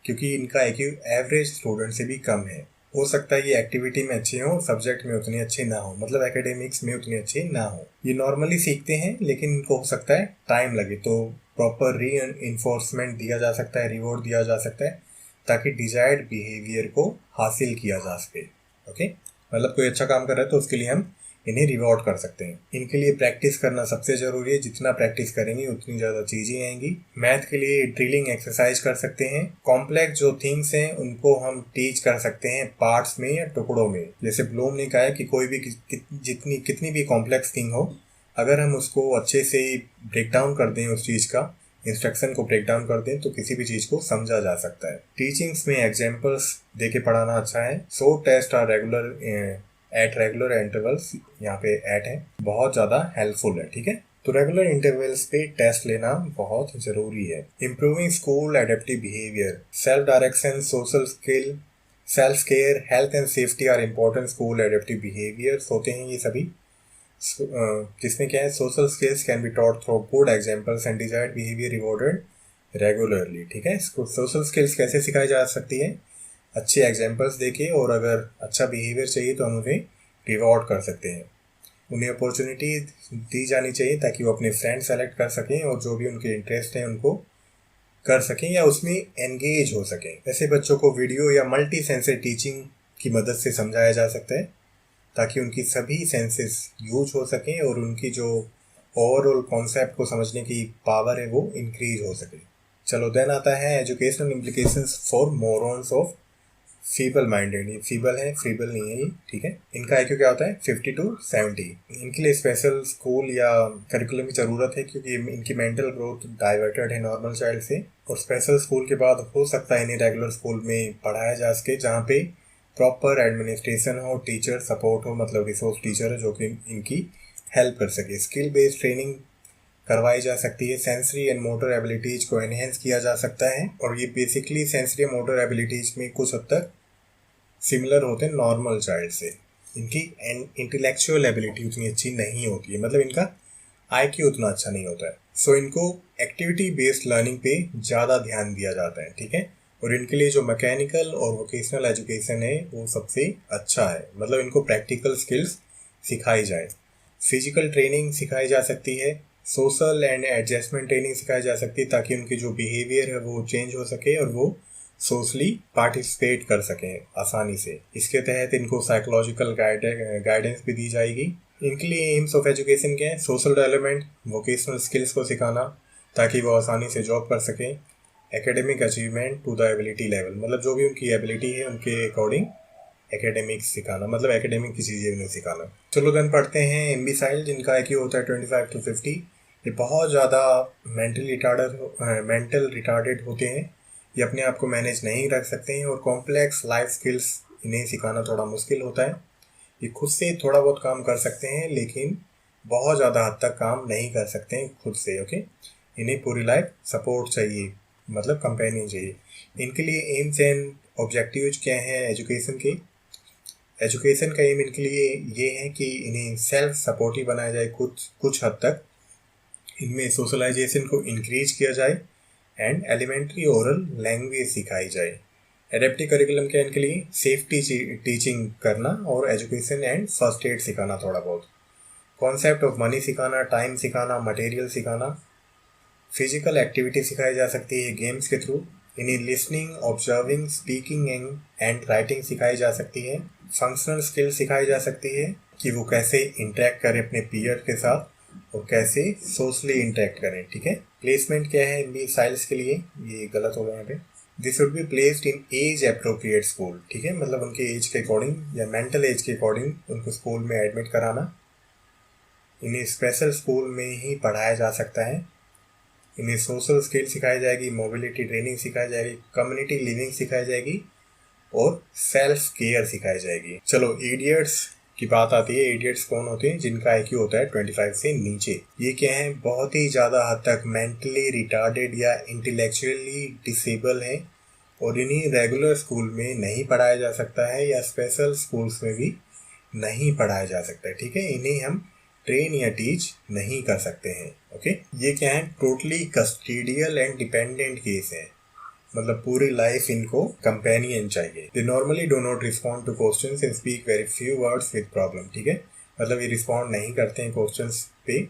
क्योंकि इनका IQ एवरेज स्टूडेंट से भी कम है। हो सकता है ये एक्टिविटी में अच्छे हों, सब्जेक्ट में उतने अच्छे ना हो, मतलब एकेडमिक्स में उतने अच्छे ना हो। ये नॉर्मली सीखते हैं लेकिन इनको हो सकता है टाइम लगे, तो प्रॉपर री इन्फोर्समेंट दिया जा सकता है, रिवॉर्ड दिया जा सकता है ताकि डिजायर्ड बिहेवियर को हासिल किया जा सके। ओके, मतलब कोई अच्छा काम कर रहा है तो उसके लिए हम इन्हें रिवॉर्ड कर सकते हैं। इनके लिए प्रैक्टिस करना सबसे ज़रूरी है। जितना प्रैक्टिस करेंगे उतनी ज़्यादा चीज़ें आएंगी। मैथ के लिए ड्रिलिंग एक्सरसाइज कर सकते हैं। कॉम्प्लेक्स जो थिंग्स हैं उनको हम टीच कर सकते हैं पार्ट्स में या टुकड़ों में। जैसे ब्लूम ने कहा है कि कोई भी कितनी भी कॉम्प्लेक्स थिंग हो, अगर हम उसको अच्छे से ब्रेक डाउन कर दें, उस चीज़ का इंस्ट्रक्शन को ब्रेक डाउन कर दें तो किसी भी चीज़ को समझा जा सकता है। टीचिंग्स में एग्जाम्पल्स दे के पढ़ाना अच्छा है। So test are regular at regular intervals, यहाँ पे एट है, बहुत ज़्यादा हेल्पफुल है, ठीक है? तो रेगुलर इंटरवल्स पे टेस्ट लेना बहुत ज़रूरी है। Improving school adaptive behaviour, self direction, social skill, self care, health and safety are important school adaptive behaviours होते हैं ये सभी। जिसमें क्या है, social skills can be taught through good examples and desired behaviour rewarded regularly, ठीक है? Social skills कैसे सिखाई जा सकती है? अच्छे एग्जाम्पल्स देके, और अगर अच्छा बिहेवियर चाहिए तो हम उन्हें रिवॉर्ड कर सकते हैं। उन्हें अपॉर्चुनिटी दी जानी चाहिए ताकि वो अपने फ्रेंड सेलेक्ट कर सकें और जो भी उनके इंटरेस्ट हैं उनको कर सकें या उसमें एंगेज हो सकें। ऐसे बच्चों को वीडियो या मल्टी सेंसर टीचिंग की मदद से समझाया जा सकता है ताकि उनकी सभी सेंसेस यूज हो सकें और उनकी जो ओवरऑल कॉन्सेप्ट को समझने की पावर है वो इंक्रीज हो सके। चलो देन आता है educational implications for morons of feeble minded, ये फीबल है, फीबल नहीं है ये, ठीक है। इनका IQ क्या होता है 50 to 70। इनके लिए स्पेशल स्कूल या करिकुलम की ज़रूरत है क्योंकि इनकी मेंटल ग्रोथ डाइवर्टेड है नॉर्मल चाइल्ड से। और स्पेशल स्कूल के बाद हो सकता है इन्हें रेगुलर स्कूल में पढ़ाया जा सके जहाँ पे प्रॉपर एडमिनिस्ट्रेशन हो, टीचर सपोर्ट हो, मतलब रिसोर्स टीचर है जो कि इनकी हेल्प कर सके। स्किल बेस्ड ट्रेनिंग करवाई जा सकती है, सेंसरी एंड मोटर एबिलिटीज़ को एनहेंस किया जा सकता है। और ये बेसिकली सेंसरी मोटर एबिलिटीज़ में कुछ हद तक सिमिलर होते हैं नॉर्मल चाइल्ड से। इनकी इंटेलेक्चुअल एबिलिटी उतनी अच्छी नहीं होती है, मतलब इनका IQ उतना अच्छा नहीं होता है। सो इनको एक्टिविटी बेस्ड लर्निंग पे ज़्यादा ध्यान दिया जाता है, ठीक है। और इनके लिए जो मैकेनिकल और वोकेशनल एजुकेशन है वो सबसे अच्छा है, मतलब इनको प्रैक्टिकल स्किल्स सिखाई जाए, फिजिकल ट्रेनिंग सिखाई जा सकती है, सोशल एंड एडजस्टमेंट ट्रेनिंग सिखाई जा सकती है ताकि उनकी जो बिहेवियर है वो चेंज हो सके और वो सोशली पार्टिसिपेट कर सकें आसानी से। इसके तहत इनको साइकोलॉजिकल गाइडेंस भी दी जाएगी। इनके लिए एम्स ऑफ एजुकेशन क्या है, सोशल डेवलपमेंट, वोकेशनल स्किल्स को सिखाना ताकि वो आसानी से जॉब कर सकें, academic achievement to the ability level, मतलब जो भी उनकी एबिलिटी है उनके अकॉर्डिंग एकेडमिक्स सिखाना, मतलब एकेडमिक की चीज़ें उन्हें सिखाना। चलो देन पढ़ते हैं इम्बिसाइल, जिनका IQ होता है 25 to 50। ये बहुत ज़्यादा मेंटल रिटार्डेड होते हैं, ये अपने आप को मैनेज नहीं रख सकते हैं और कॉम्प्लेक्स लाइफ स्किल्स इन्हें सिखाना थोड़ा मुश्किल होता है। ये खुद से थोड़ा बहुत काम कर सकते हैं लेकिन बहुत ज़्यादा हद तक काम नहीं कर सकते हैं खुद से, ओके। इन्हें पूरी लाइफ सपोर्ट चाहिए, मतलब कंपेनियन चाहिए। इनके लिए एम्स एंड ऑब्जेक्टिव्स क्या हैं एजुकेशन के? एजुकेशन का एम इनके लिए ये है कि इन्हें सेल्फ सपोर्टिव बनाया जाए कुछ हद तक, इनमें सोशलाइजेशन को इंक्रीज किया जाए एंड एलिमेंट्री ओरल लैंग्वेज सिखाई जाए। एडेप्टिव करिकुलम क्या इनके लिए? सेफ्टी टीचिंग करना और एजुकेशन एंड फर्स्ट एड सिखाना थोड़ा बहुत, कॉन्सेप्ट ऑफ मनी सिखाना, टाइम सिखाना, मटेरियल सिखाना, फिजिकल एक्टिविटी सिखाई जा सकती है गेम्स के थ्रू। इन्हें listening, observing, speaking and writing सिखाई जा सकती है। फंक्शनल स्किल सिखाई जा सकती है कि वो कैसे इंटरेक्ट करें अपने पीयर के साथ और कैसे सोशली इंटरेक्ट करें, ठीक है। प्लेसमेंट क्या है इनकी साइल्स के लिए? ये गलत होगा यहाँ पे। This should be placed in age appropriate school, ठीक है, मतलब उनके एज के अकॉर्डिंग या मेंटल एज के अकॉर्डिंग उनको स्कूल में एडमिट कराना। इन्हें स्पेशल स्कूल में ही पढ़ाया जा सकता है। इन्हें सोशल स्किल सिखाई जाएगी, मोबिलिटी ट्रेनिंग सिखाई जाएगी, कम्युनिटी लिविंग सिखाई जाएगी और सेल्फ केयर सिखाई जाएगी। चलो इडियट्स की बात आती है। इडियट्स कौन होते हैं? जिनका IQ होता है 25 से नीचे। ये क्या है? बहुत ही ज़्यादा हद तक मेंटली रिटार्डेड या इंटेलेक्चुअली डिसेबल हैं और इन्हें रेगुलर स्कूल में नहीं पढ़ाया जा सकता है या स्पेशल स्कूल्स में भी नहीं पढ़ाया जा सकता है, ठीक है। इन्हें हम ट्रेन या टीच नहीं कर सकते हैं, ओके। ये क्या है? Totally custodial and dependent case है, मतलब पूरी लाइफ इनको कंपेनियन चाहिए। They normally do not respond two questions and speak very few words with problem, ठीक है, मतलब ये रिस्पॉन्ड नहीं करते हैं क्वेश्चंस पे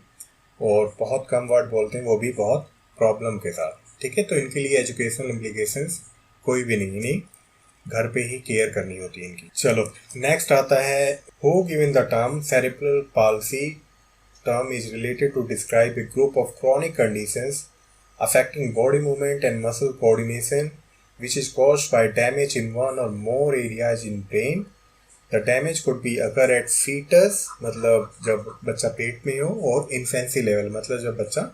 और बहुत कम वर्ड बोलते हैं, वो भी बहुत प्रॉब्लम के साथ, ठीक है। तो इनके लिए एजुकेशनल इम्प्लीकेशंस कोई भी नहीं, इन्हें घर पे ही केयर करनी होती है इनकी। चलो नेक्स्ट आता है who given the term cerebral palsy. Term is related to describe a group of chronic conditions affecting body movement and muscle coordination which is caused by damage in one or more areas in brain. The damage could be occur at fetus, मतलब जब बच्चा पेट में हो, और infancy level, मतलब जब बच्चा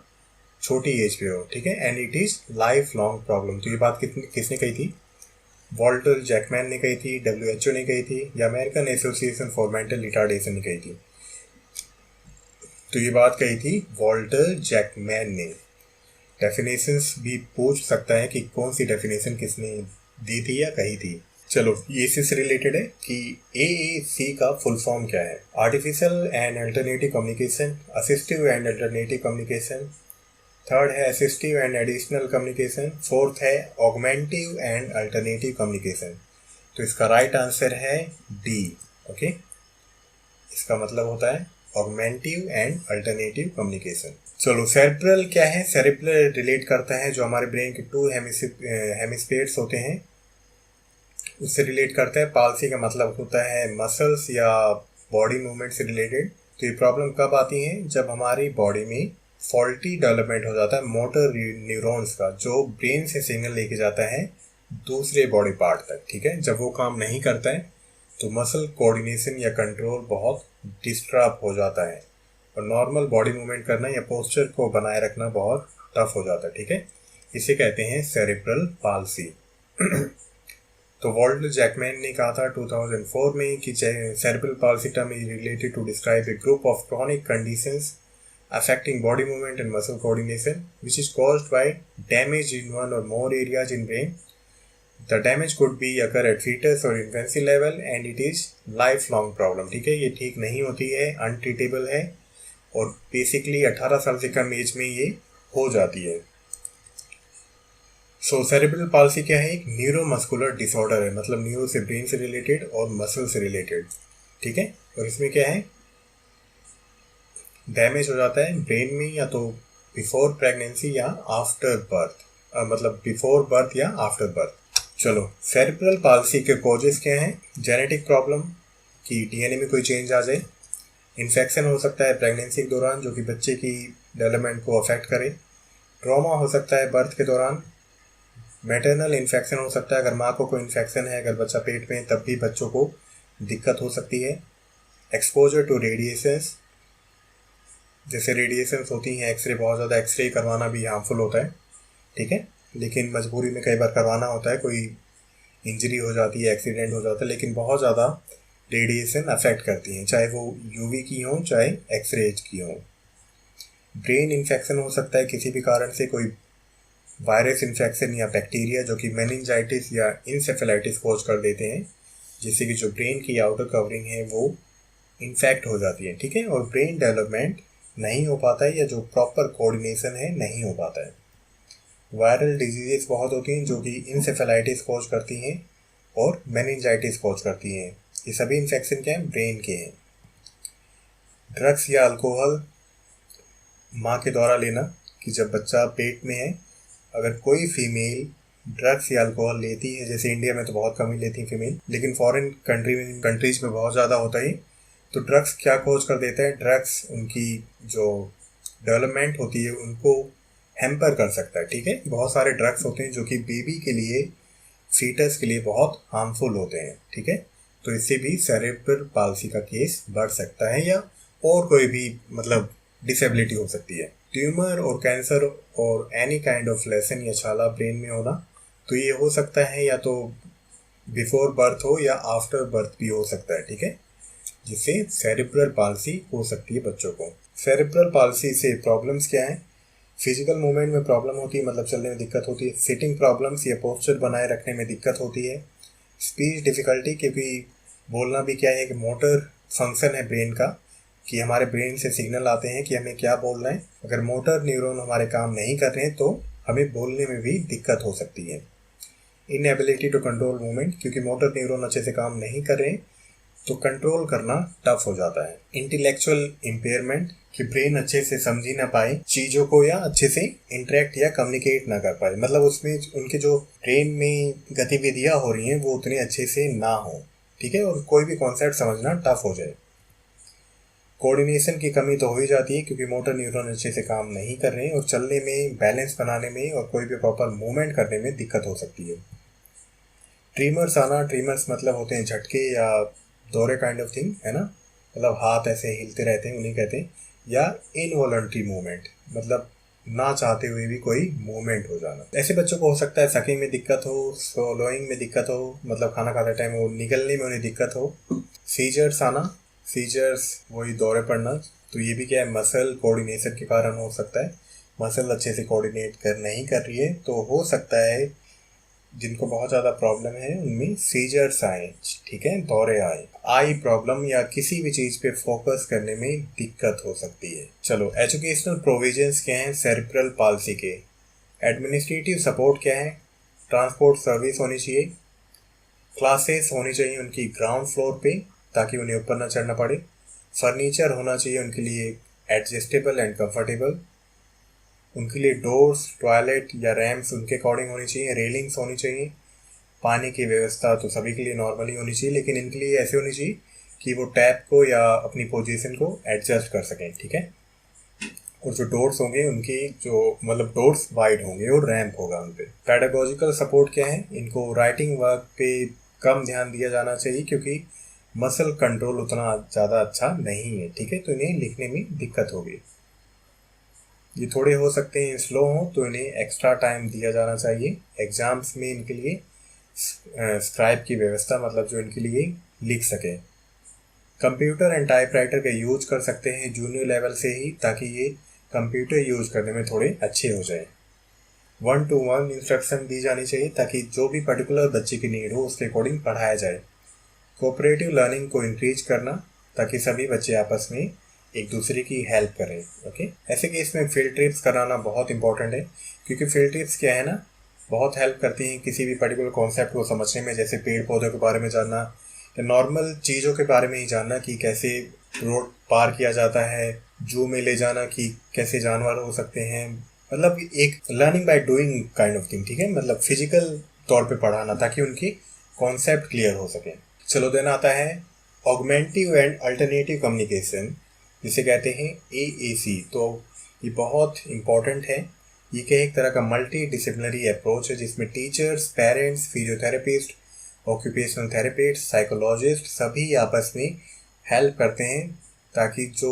छोटी एज पे हो, ठीक है। and it is lifelong problem। तो ये बात किसने कही थी? वॉल्टर जैकमैन ने कही थी, WHO ने कही थी या American association for mental retardation ने कही थी? तो ये बात कही थी वॉल्टर जैकमैन ने। डेफिनेशंस भी पूछ सकता है कि कौन सी डेफिनेशन किसने दी थी या कही थी। चलो ये इससे रिलेटेड है कि AAC का फुल फॉर्म क्या है? Artificial and alternative communication, assistive and alternative communication, third है assistive and additional communication, fourth है ऑगमेंटिव एंड अल्टरनेटिव कम्युनिकेशन। तो इसका राइट आंसर है D, ओके। इसका मतलब होता है ऑगमेंटिव एंड अल्टरनेटिव कम्युनिकेशन। चलो सेरेब्रल क्या है? सेरेब्रल रिलेट करता है जो हमारे ब्रेन के 2 हेमिस्फीयर्स होते हैं उससे रिलेट करता है। पाल्सी का मतलब होता है मसल्स या बॉडी मूवमेंट से रिलेटेड। तो ये प्रॉब्लम कब आती है? जब हमारी बॉडी में फॉल्टी डेवलपमेंट हो जाता है मोटर न्यूरॉन्स का, जो ब्रेन से सिग्नल लेके जाता है दूसरे बॉडी पार्ट तक, ठीक है। जब वो काम नहीं करता है तो मसल कोऑर्डिनेशन या कंट्रोल बहुत डिस्टर्ब हो जाता है और नॉर्मल बॉडी मूवमेंट करना या पोस्चर को बनाए रखना बहुत टफ हो जाता है, ठीक है। इसे कहते हैं सेरेब्रल पाल्सी। तो वॉल्टर जैकमैन ने कहा था 2004 में कि cerebral palsy term is related to describe a group of chronic conditions affecting body movement and muscle coordination, which is caused by damage in one or more areas in brain. The damage could be occur at fetus or infancy level and it is lifelong problem, ठीक है। ये ठीक नहीं होती है, untreatable है और basically 18 साल से कम एज में ये हो जाती है। सो सेरेब्रल पाल्सी क्या है? एक न्यूरोमस्कुलर डिसऑर्डर है, मतलब न्यूरो से ब्रेन से रिलेटेड और मसल से रिलेटेड, ठीक है। और इसमें क्या है, डैमेज हो जाता है ब्रेन में या तो बिफोर प्रेगनेंसी या आफ्टर बर्थ, मतलब बिफोर बर्थ या आफ्टर बर्थ। चलो, सेरेब्रल पाल्सी के कॉजेस क्या हैं? जेनेटिक प्रॉब्लम कि डीएनए में कोई चेंज आ जाए, इन्फेक्शन हो सकता है प्रेगनेंसी के दौरान जो कि बच्चे की डेवलपमेंट को अफेक्ट करे, ट्रॉमा हो सकता है बर्थ के दौरान, मैटरनल इन्फेक्शन हो सकता है, अगर माँ को कोई इन्फेक्शन है, अगर बच्चा पेट में, तब भी बच्चों को दिक्कत हो सकती है, एक्सपोजर टू रेडिएशंस, जैसे रेडिएशंस होती हैं, एक्सरे, बहुत ज़्यादा एक्सरे करवाना भी हार्मफुल होता है, ठीक है, लेकिन मजबूरी में कई बार करवाना होता है, कोई इंजरी हो जाती है, एक्सीडेंट हो जाता है, लेकिन बहुत ज़्यादा रेडिएशन अफेक्ट करती हैं, चाहे वो यूवी की हो चाहे एक्सरे की हो। ब्रेन इन्फेक्शन हो सकता है किसी भी कारण से, कोई वायरस इन्फेक्शन या बैक्टीरिया जो कि मेनिंजाइटिस या इंसेफेलाइटिस कॉज कर देते हैं, जिससे कि जो ब्रेन की आउटर कवरिंग है वो इन्फेक्ट हो जाती है, ठीक है, और ब्रेन डेवलपमेंट नहीं हो पाता है या जो प्रॉपर कोऑर्डिनेशन है नहीं हो पाता है। वायरल डिजीजेस बहुत होती हैं जो कि इंसेफेलाइटिस कॉज करती हैं और मेनिंजाइटिस कॉज करती हैं। ये सभी इन्फेक्शन क्या हैं? ब्रेन के हैं। ड्रग्स या अल्कोहल माँ के द्वारा लेना, कि जब बच्चा पेट में है, अगर कोई फीमेल ड्रग्स या अल्कोहल लेती है, जैसे इंडिया में तो बहुत कम ही लेती है फीमेल, लेकिन फॉरेन कंट्रीज में बहुत ज़्यादा होता है। तो ड्रग्स क्या कोज कर देता है? ड्रग्स उनकी जो डेवलपमेंट होती है उनको हैम्पर कर सकता है, ठीक है। बहुत सारे ड्रग्स होते हैं जो कि बेबी के लिए, फीटस के लिए बहुत हार्मफुल होते हैं, ठीक है। तो इससे भी सेरेब्रल पाल्सी का केस बढ़ सकता है या और कोई भी मतलब डिसेबिलिटी हो सकती है। ट्यूमर और कैंसर और एनी काइंड ऑफ लेसन या छाला ब्रेन में होना, तो ये हो सकता है या तो बिफोर बर्थ हो या आफ्टर बर्थ भी हो सकता है, ठीक है, जिससे सेरेब्रल पाल्सी हो सकती है बच्चों को। सेरेब्रल पाल्सी से प्रॉब्लम्स क्या है? फिजिकल मूवमेंट में प्रॉब्लम होती है, मतलब चलने में दिक्कत होती है, सिटिंग प्रॉब्लम्स या पोस्चर बनाए रखने में दिक्कत होती है, स्पीच डिफ़िकल्टी, क्योंकि बोलना भी क्या है, एक मोटर फंक्शन है ब्रेन का, कि हमारे ब्रेन से सिग्नल आते हैं कि हमें क्या बोलना है। अगर मोटर न्यूरॉन हमारे काम नहीं कर रहे हैं तो हमें बोलने में भी दिक्कत हो सकती है। इनएबिलिटी टू कंट्रोल मूवमेंट, क्योंकि मोटर न्यूरॉन अच्छे से काम नहीं कर रहे तो कंट्रोल करना टफ हो जाता है। इंटेलेक्चुअल इम्पेयरमेंट, कि ब्रेन अच्छे से समझ ही ना पाए चीज़ों को या अच्छे से इंटरेक्ट या कम्युनिकेट ना कर पाए, मतलब उसमें उनके जो ब्रेन में गतिविधियाँ हो रही हैं वो उतने अच्छे से ना हो, ठीक है, और कोई भी कॉन्सेप्ट समझना टफ हो जाए। कोऑर्डिनेशन की कमी तो हो ही जाती है क्योंकि मोटर न्यूरॉन अच्छे से काम नहीं कर रहे हैं और चलने में, बैलेंस बनाने में और कोई भी प्रॉपर मूवमेंट करने में दिक्कत हो सकती है। ट्रीमर्स आना, ट्रीमर्स मतलब होते हैं झटके या दौरे काइंड ऑफ थिंग, है ना, मतलब हाथ ऐसे हिलते रहते हैं, उन्हें कहते हैं। या इनवॉलंटरी मूवमेंट, मतलब ना चाहते हुए भी कोई मूवमेंट हो जाना। ऐसे बच्चों को हो सकता है सकिंग में दिक्कत हो, swallowing में दिक्कत हो, मतलब खाना खाते टाइम वो निगलने में उन्हें दिक्कत हो। सीजर्स आना, सीजर्स वही दौरे पड़ना, तो ये भी क्या है, मसल कोऑर्डिनेशन के कारण हो सकता है। मसल अच्छे से कोऑर्डिनेट कर नहीं कर रही है तो हो सकता है जिनको बहुत ज़्यादा प्रॉब्लम है उनमें सीजर्स आए, ठीक है, दौरे आए। आई प्रॉब्लम या किसी भी चीज़ पे फोकस करने में दिक्कत हो सकती है। चलो, एजुकेशनल प्रोविजंस क्या हैं सेरेब्रल पाल्सी के? एडमिनिस्ट्रेटिव सपोर्ट क्या है? ट्रांसपोर्ट सर्विस होनी चाहिए, क्लासेस होनी चाहिए उनकी ग्राउंड फ्लोर पे ताकि उन्हें ऊपर ना चढ़ना पड़े, फर्नीचर होना चाहिए उनके लिए एडजस्टेबल एंड कंफर्टेबल, उनके लिए डोर्स, टॉयलेट या रैम्प्स उनके अकॉर्डिंग होनी चाहिए, रेलिंग्स होनी चाहिए, पानी की व्यवस्था तो सभी के लिए नॉर्मली होनी चाहिए, लेकिन इनके लिए ऐसे होनी चाहिए कि वो टैप को या अपनी पोजीशन को एडजस्ट कर सकें, ठीक है। और जो डोर्स होंगे उनकी जो मतलब डोर्स वाइड होंगे और रैंप होगा उन पे। पेडागोजिकल सपोर्ट क्या है, इनको राइटिंग वर्क पे कम ध्यान दिया जाना चाहिए क्योंकि मसल कंट्रोल उतना ज़्यादा अच्छा नहीं है, ठीक है, तो इन्हें लिखने में दिक्कत होगी। ये थोड़े हो सकते हैं स्लो हो तो इन्हें एक्स्ट्रा टाइम दिया जाना चाहिए। एग्जाम्स में इनके लिए स्क्राइब की व्यवस्था, मतलब जो इनके लिए लिख सके। कंप्यूटर एंड टाइपराइटर का यूज कर सकते हैं जूनियर लेवल से ही, ताकि ये कंप्यूटर यूज करने में थोड़े अच्छे हो जाए। 1-to-1 इंस्ट्रक्शन दी जानी चाहिए ताकि जो भी पर्टिकुलर बच्चे की नीड हो उसके अकॉर्डिंग पढ़ाया जाए। कोऑपरेटिव लर्निंग को इंक्रीज करना ताकि सभी बच्चे आपस में एक दूसरे की हेल्प करें। ओके, ऐसे केस में फील्ड ट्रिप्स कराना बहुत इंपॉर्टेंट है, क्योंकि फील्ड ट्रिप्स क्या है ना, बहुत हेल्प करती हैं किसी भी पर्टिकुलर कॉन्सेप्ट को समझने में, जैसे पेड़ पौधों के बारे में जानना या नॉर्मल चीज़ों के बारे में ही जानना कि कैसे रोड पार किया जाता है, जू में ले जाना कि कैसे जानवर हो सकते हैं, मतलब एक learning by doing kind of thing, ठीक है, मतलब फिजिकल तौर पे पढ़ाना ताकि उनकी कॉन्सेप्ट क्लियर हो सके। चलो देन आता है ऑगमेंटिव एंड अल्टरनेटिव कम्युनिकेशन, जिसे कहते हैं AAC। तो ये बहुत इम्पॉर्टेंट है। ये क्या एक तरह का मल्टी डिसिप्लिनरी अप्रोच है जिसमें teachers, parents, physiotherapist, occupational therapist, psychologist सभी आपस में हेल्प करते हैं ताकि जो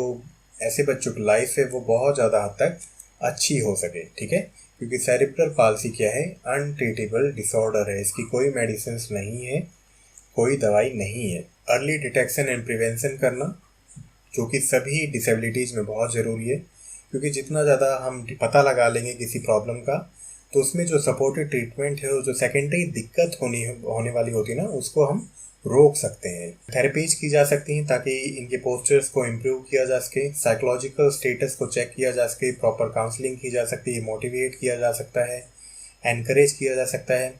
ऐसे बच्चों की लाइफ है वो बहुत ज़्यादा हद तक अच्छी हो सके, ठीक है, क्योंकि सेरिब्रल पाल्सी क्या है, अनट्रीटेबल डिसऑर्डर है, इसकी कोई मेडिसिन नहीं है, कोई दवाई नहीं है। अर्ली डिटेक्शन एंड प्रिवेंशन करना जो कि सभी डिसेबिलिटीज़ में बहुत ज़रूरी है, क्योंकि जितना ज़्यादा हम पता लगा लेंगे किसी प्रॉब्लम का तो उसमें जो सपोर्टिव ट्रीटमेंट है और जो सेकेंडरी दिक्कत होने वाली होती है ना, उसको हम रोक सकते हैं। थेरेपीज की जा सकती हैं ताकि इनके पोस्चर्स को इम्प्रूव किया जा सके, साइकोलॉजिकल स्टेटस को चेक किया जा सके, प्रॉपर काउंसलिंग की जा सकती है, मोटिवेट किया जा सकता है, एनकरेज किया जा सकता है।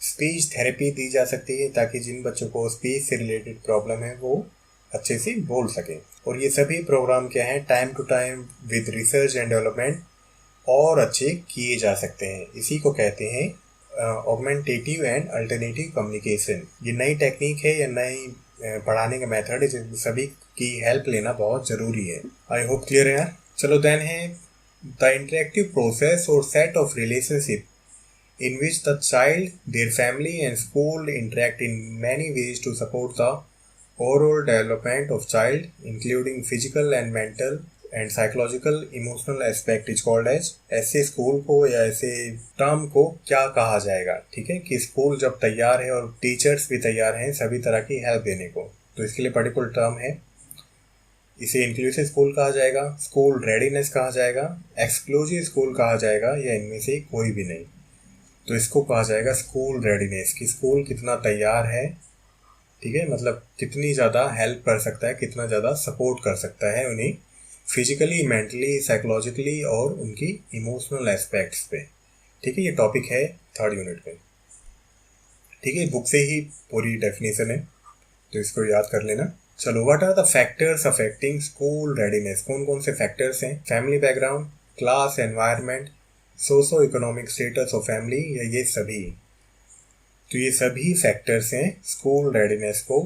स्पीच थेरेपी दी जा सकती है ताकि जिन बच्चों को स्पीच से रिलेटेड प्रॉब्लम है वो अच्छे से बोल सके। और ये सभी प्रोग्राम क्या है, time to time with research and development और अच्छे किए जा सकते हैं। इसी को कहते हैं ऑगमेंटेटिव एंड अल्टरनेटिव कम्युनिकेशन। ये नई टेक्निक है या नई पढ़ाने का मेथड है जिसमें सभी की हेल्प लेना बहुत ज़रूरी है। आई होप क्लियर है यार। चलो देन है द इंटरेक्टिव प्रोसेस और set of relationship in which the child, their family and school interact in many ways to support the overall development of child, including physical and mental and psychological emotional aspect is called as। ऐसे school को या ऐसे term को क्या कहा जाएगा, ठीक है, कि स्कूल जब तैयार है और टीचर्स भी तैयार हैं सभी तरह की हेल्प देने को, तो इसके लिए पर्टिकुलर टर्म है, इसे इंक्लूसिव स्कूल कहा जाएगा, स्कूल रेडीनेस कहा जाएगा, एक्सक्लूसिव स्कूल कहा जाएगा, या इनमें से कोई भी नहीं। तो इसको कहा जाएगा स्कूल रेडीनेस, कि स्कूल कितना तैयार है, ठीक है, मतलब कितनी ज़्यादा हेल्प कर सकता है, कितना ज़्यादा सपोर्ट कर सकता है उन्हें फिजिकली, मेंटली, साइकोलॉजिकली और उनकी इमोशनल एस्पेक्ट्स पे, ठीक है। ये टॉपिक है 3rd यूनिट पे, ठीक है, बुक से ही पूरी डेफिनेशन है तो इसको याद कर लेना। चलो, what are the factors affecting school readiness, कौन कौन से फैक्टर्स हैं? Family background, class environment, socio economic status of family, या ये सभी। तो ये सभी फैक्टर्स हैं स्कूल रेडीनेस को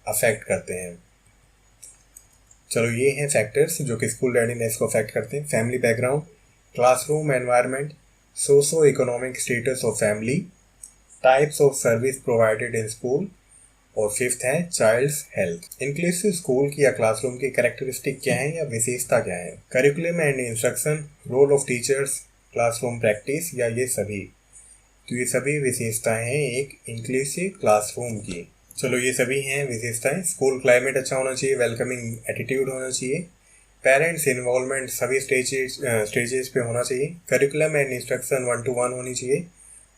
अफेक्ट करते हैं। चलो, ये हैं फैक्टर्स जो कि स्कूल रेडीनेस को अफेक्ट करते हैं। Family background, classroom environment, socio economic status of family, types of service provided in school, और 5th है चाइल्ड्स हेल्थ। इंक्लूसिव स्कूल की या क्लासरूम की कैरेक्टरिस्टिक क्या है या विशेषता क्या है? Curriculum and instruction, role of teachers, classroom practice, या ये सभी। तो ये सभी विशेषताएं हैं एक इंक्लूसिव क्लासरूम की। चलो, ये सभी हैं विशेषताएं। स्कूल क्लाइमेट अच्छा होना चाहिए, वेलकमिंग एटीट्यूड होना चाहिए, पेरेंट्स इन्वॉल्वमेंट सभी स्टेजेस पे होना चाहिए, करिकुलम एंड इंस्ट्रक्शन 1-to-1 होनी चाहिए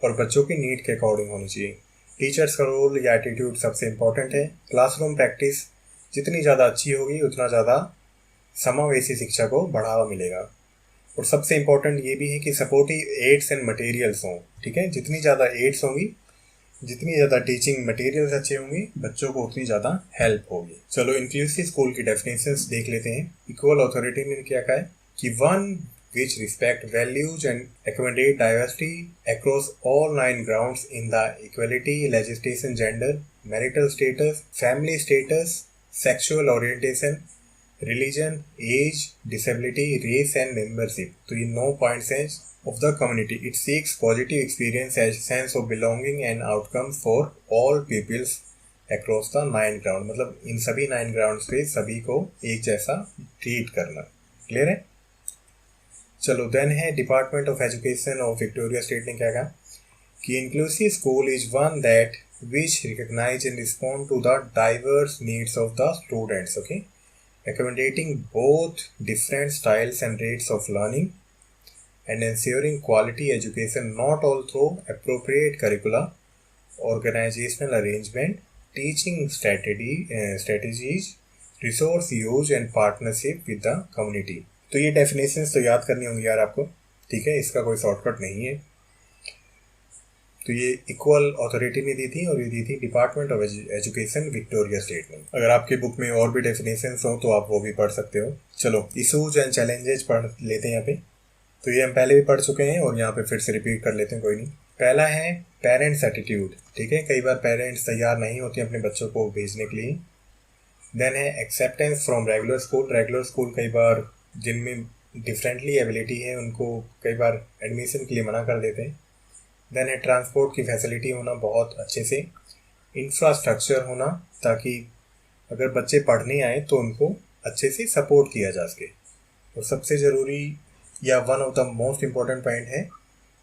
और बच्चों की नीड के अकॉर्डिंग होनी चाहिए। टीचर्स का रोल या एटीट्यूड सबसे इम्पोर्टेंट है। क्लासरूम प्रैक्टिस जितनी ज़्यादा अच्छी होगी उतना ज़्यादा समावेशी शिक्षा को बढ़ावा मिलेगा। और सबसे इम्पोर्टेंट ये भी है कि सपोर्टिव एड्स एंड मटेरियल्स हों, ठीक है, जितनी ज़्यादा एड्स होंगी, जितनी ज़्यादा टीचिंग मटेरियल्स अच्छे होंगे, बच्चों को उतनी ज़्यादा हेल्प होगी। चलो, इंक्लूसिव स्कूल की डेफिनेशंस देख लेते हैं। इक्वल अथॉरिटी ने क्या कहा है कि one which respect values and accommodate diversity across all 9 grounds in the equality, legislation, gender, marital status, family status, sexual orientation, religion, age, disability, race and membership. तो ये 9 पॉइंट्स हैं of the community. It seeks positive experience as sense of belonging and outcome for all peoples across the 9 ground. मतलब इन सभी 9 grounds पे सभी को एक जैसा ट्रीट करना। क्लियर है? चलो देन है department of education of Victoria state ने क्या कहा कि inclusive school is one that which recognise and respond to the diverse needs of the students, okay, accommodating both different styles and rates of learning and ensuring quality education not all through appropriate curricula, organizational arrangement, teaching strategies, resource use and partnership with the community। तो ये definitions तो याद करनी होंगी यार आपको, ठीक है, इसका कोई शॉर्टकट नहीं है। तो ये इक्वल अथॉरिटी ने दी थी और ये दी थी department of education Victoria state ने। अगर आपके बुक में और भी डेफिनेशंस हो तो आप वो भी पढ़ सकते हो। चलो इशूज एंड चैलेंजेस पढ़ लेते हैं यहाँ पे। तो ये हम पहले भी पढ़ चुके हैं और यहाँ पे फिर से रिपीट कर लेते हैं, कोई नहीं। पहला है पेरेंट्स एटीट्यूड, ठीक है, कई बार पेरेंट्स तैयार नहीं होते अपने बच्चों को भेजने के लिए। देन है acceptance from regular school. Regular school कई बार जिनमें डिफरेंटली एबिलिटी है उनको कई बार एडमिशन के लिए मना कर देते हैं। देन है ट्रांसपोर्ट की फैसिलिटी होना बहुत अच्छे से, इंफ्रास्ट्रक्चर होना ताकि अगर बच्चे पढ़ने आए तो उनको अच्छे से सपोर्ट किया जा सके। और सबसे ज़रूरी या one of the most important point है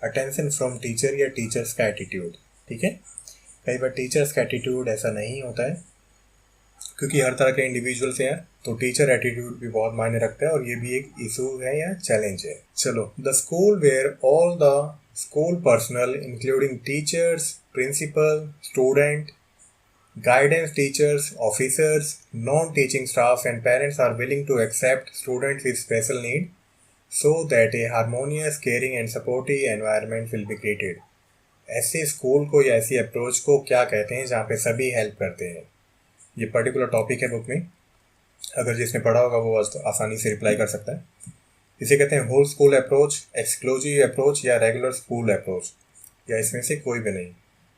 अटेंशन फ्रॉम टीचर या टीचर्स का एटीट्यूड, ठीक है। कई बार टीचर्स का एटीट्यूड ऐसा नहीं होता है क्योंकि हर तरह के इंडिविजुअल्स हैं, तो टीचर एटीट्यूड भी बहुत मायने रखता है और ये भी एक इशू है या चैलेंज है। चलो the school where all the school personnel including teachers, principal, student, guidance teachers, officers, non-teaching staff and parents are willing to accept students with special need so that a harmonious, caring and supportive environment will be created। ऐसे school को या ऐसी approach को क्या कहते हैं जहाँ पे सभी हेल्प करते हैं? ये पर्टिकुलर टॉपिक है बुक में, अगर जिसने पढ़ा होगा वो आसानी से रिप्लाई कर सकता है। इसे कहते हैं whole school approach, exclusive approach या रेगुलर स्कूल अप्रोच, या इसमें से कोई भी नहीं।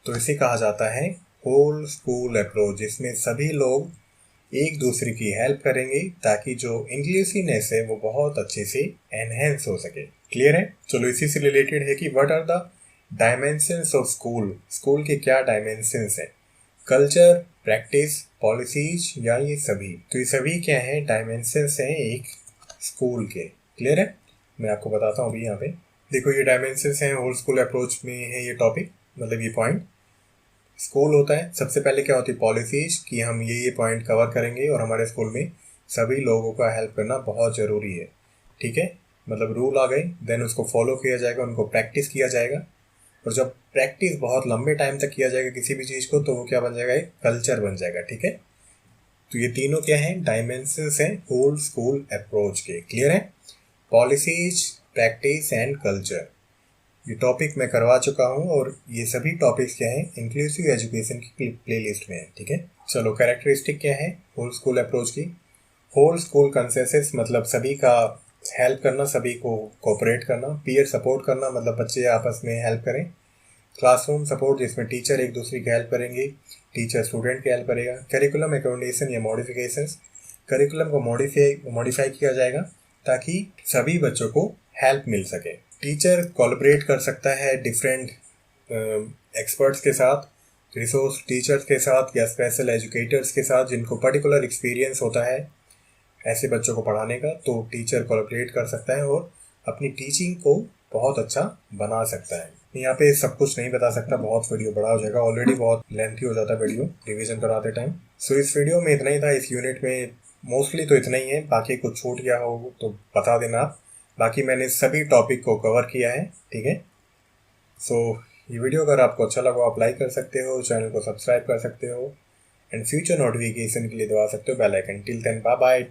तो इसे कहा जाता है होल स्कूल अप्रोच, जिसमें सभी लोग एक दूसरे की हेल्प करेंगे ताकि जो इंक्लूसिवनेस है वो बहुत अच्छे से एनहेंस हो सके। क्लियर है? चलो इसी से रिलेटेड है कि what are the dimensions of school. School के क्या डायमेंशंस हैं? कल्चर, प्रैक्टिस, पॉलिसीज या ये सभी? तो ये सभी क्या है? डायमेंशंस हैं एक स्कूल के। क्लियर है? मैं आपको बताता हूँ अभी यहाँ पे। देखो ये डायमेंशंस हैं, होल स्कूल अप्रोच में है ये टॉपिक, मतलब ये पॉइंट। स्कूल होता है, सबसे पहले क्या होती है? पॉलिसीज, कि हम ये पॉइंट कवर करेंगे और हमारे स्कूल में सभी लोगों का हेल्प करना बहुत ज़रूरी है, ठीक है। मतलब रूल आ गए, देन उसको फॉलो किया जाएगा, उनको प्रैक्टिस किया जाएगा, और जब प्रैक्टिस बहुत लंबे टाइम तक किया जाएगा किसी भी चीज़ को तो वो क्या बन जाएगा? एक कल्चर बन जाएगा, ठीक है। तो ये तीनों क्या है? डायमेंशंस हैं होल स्कूल अप्रोच के। क्लियर है? पॉलिसीज, प्रैक्टिस एंड कल्चर, ये टॉपिक मैं करवा चुका हूँ और ये सभी टॉपिक्स क्या हैं? इंक्लूसिव एजुकेशन की प्लेलिस्ट में है, ठीक है। चलो कैरेक्टरिस्टिक क्या है होल स्कूल अप्रोच की? होल स्कूल कंसेंसस, मतलब सभी का हेल्प करना, सभी को कोऑपरेट करना। पीयर सपोर्ट करना, मतलब बच्चे आपस में हेल्प करें। क्लासरूम सपोर्ट, जिसमें टीचर एक दूसरे की हेल्प करेंगे, टीचर स्टूडेंट की हेल्प करेगा। करिकुलम एकोमोडेशन या मॉडिफिकेशंस, करिकुलम को मॉडिफाई किया जाएगा ताकि सभी बच्चों को हेल्प मिल सके। टीचर कोलैबोरेट कर सकता है डिफरेंट एक्सपर्ट्स के साथ, रिसोर्स टीचर्स के साथ या स्पेशल एजुकेटर्स के साथ जिनको पर्टिकुलर एक्सपीरियंस होता है ऐसे बच्चों को पढ़ाने का। तो टीचर कोलैबोरेट कर सकता है और अपनी टीचिंग को बहुत अच्छा बना सकता है। यहाँ पे सब कुछ नहीं बता सकता, बहुत वीडियो बड़ा हो जाएगा, ऑलरेडी बहुत लेंथी हो जाता है वीडियो रिवीजन कराते टाइम। सो इस वीडियो में इतना ही था, इस यूनिट में मोस्टली तो इतना ही है, बाकी कुछ छूट गया हो तो बता देना आप। बाकी मैंने सभी टॉपिक को कवर किया है, ठीक है। सो ये वीडियो अगर आपको अच्छा लगा आप लाइक कर सकते हो, चैनल को सब्सक्राइब कर सकते हो एंड फ्यूचर नोटिफिकेशन के लिए दबा सकते हो bell icon. Till then bye bye.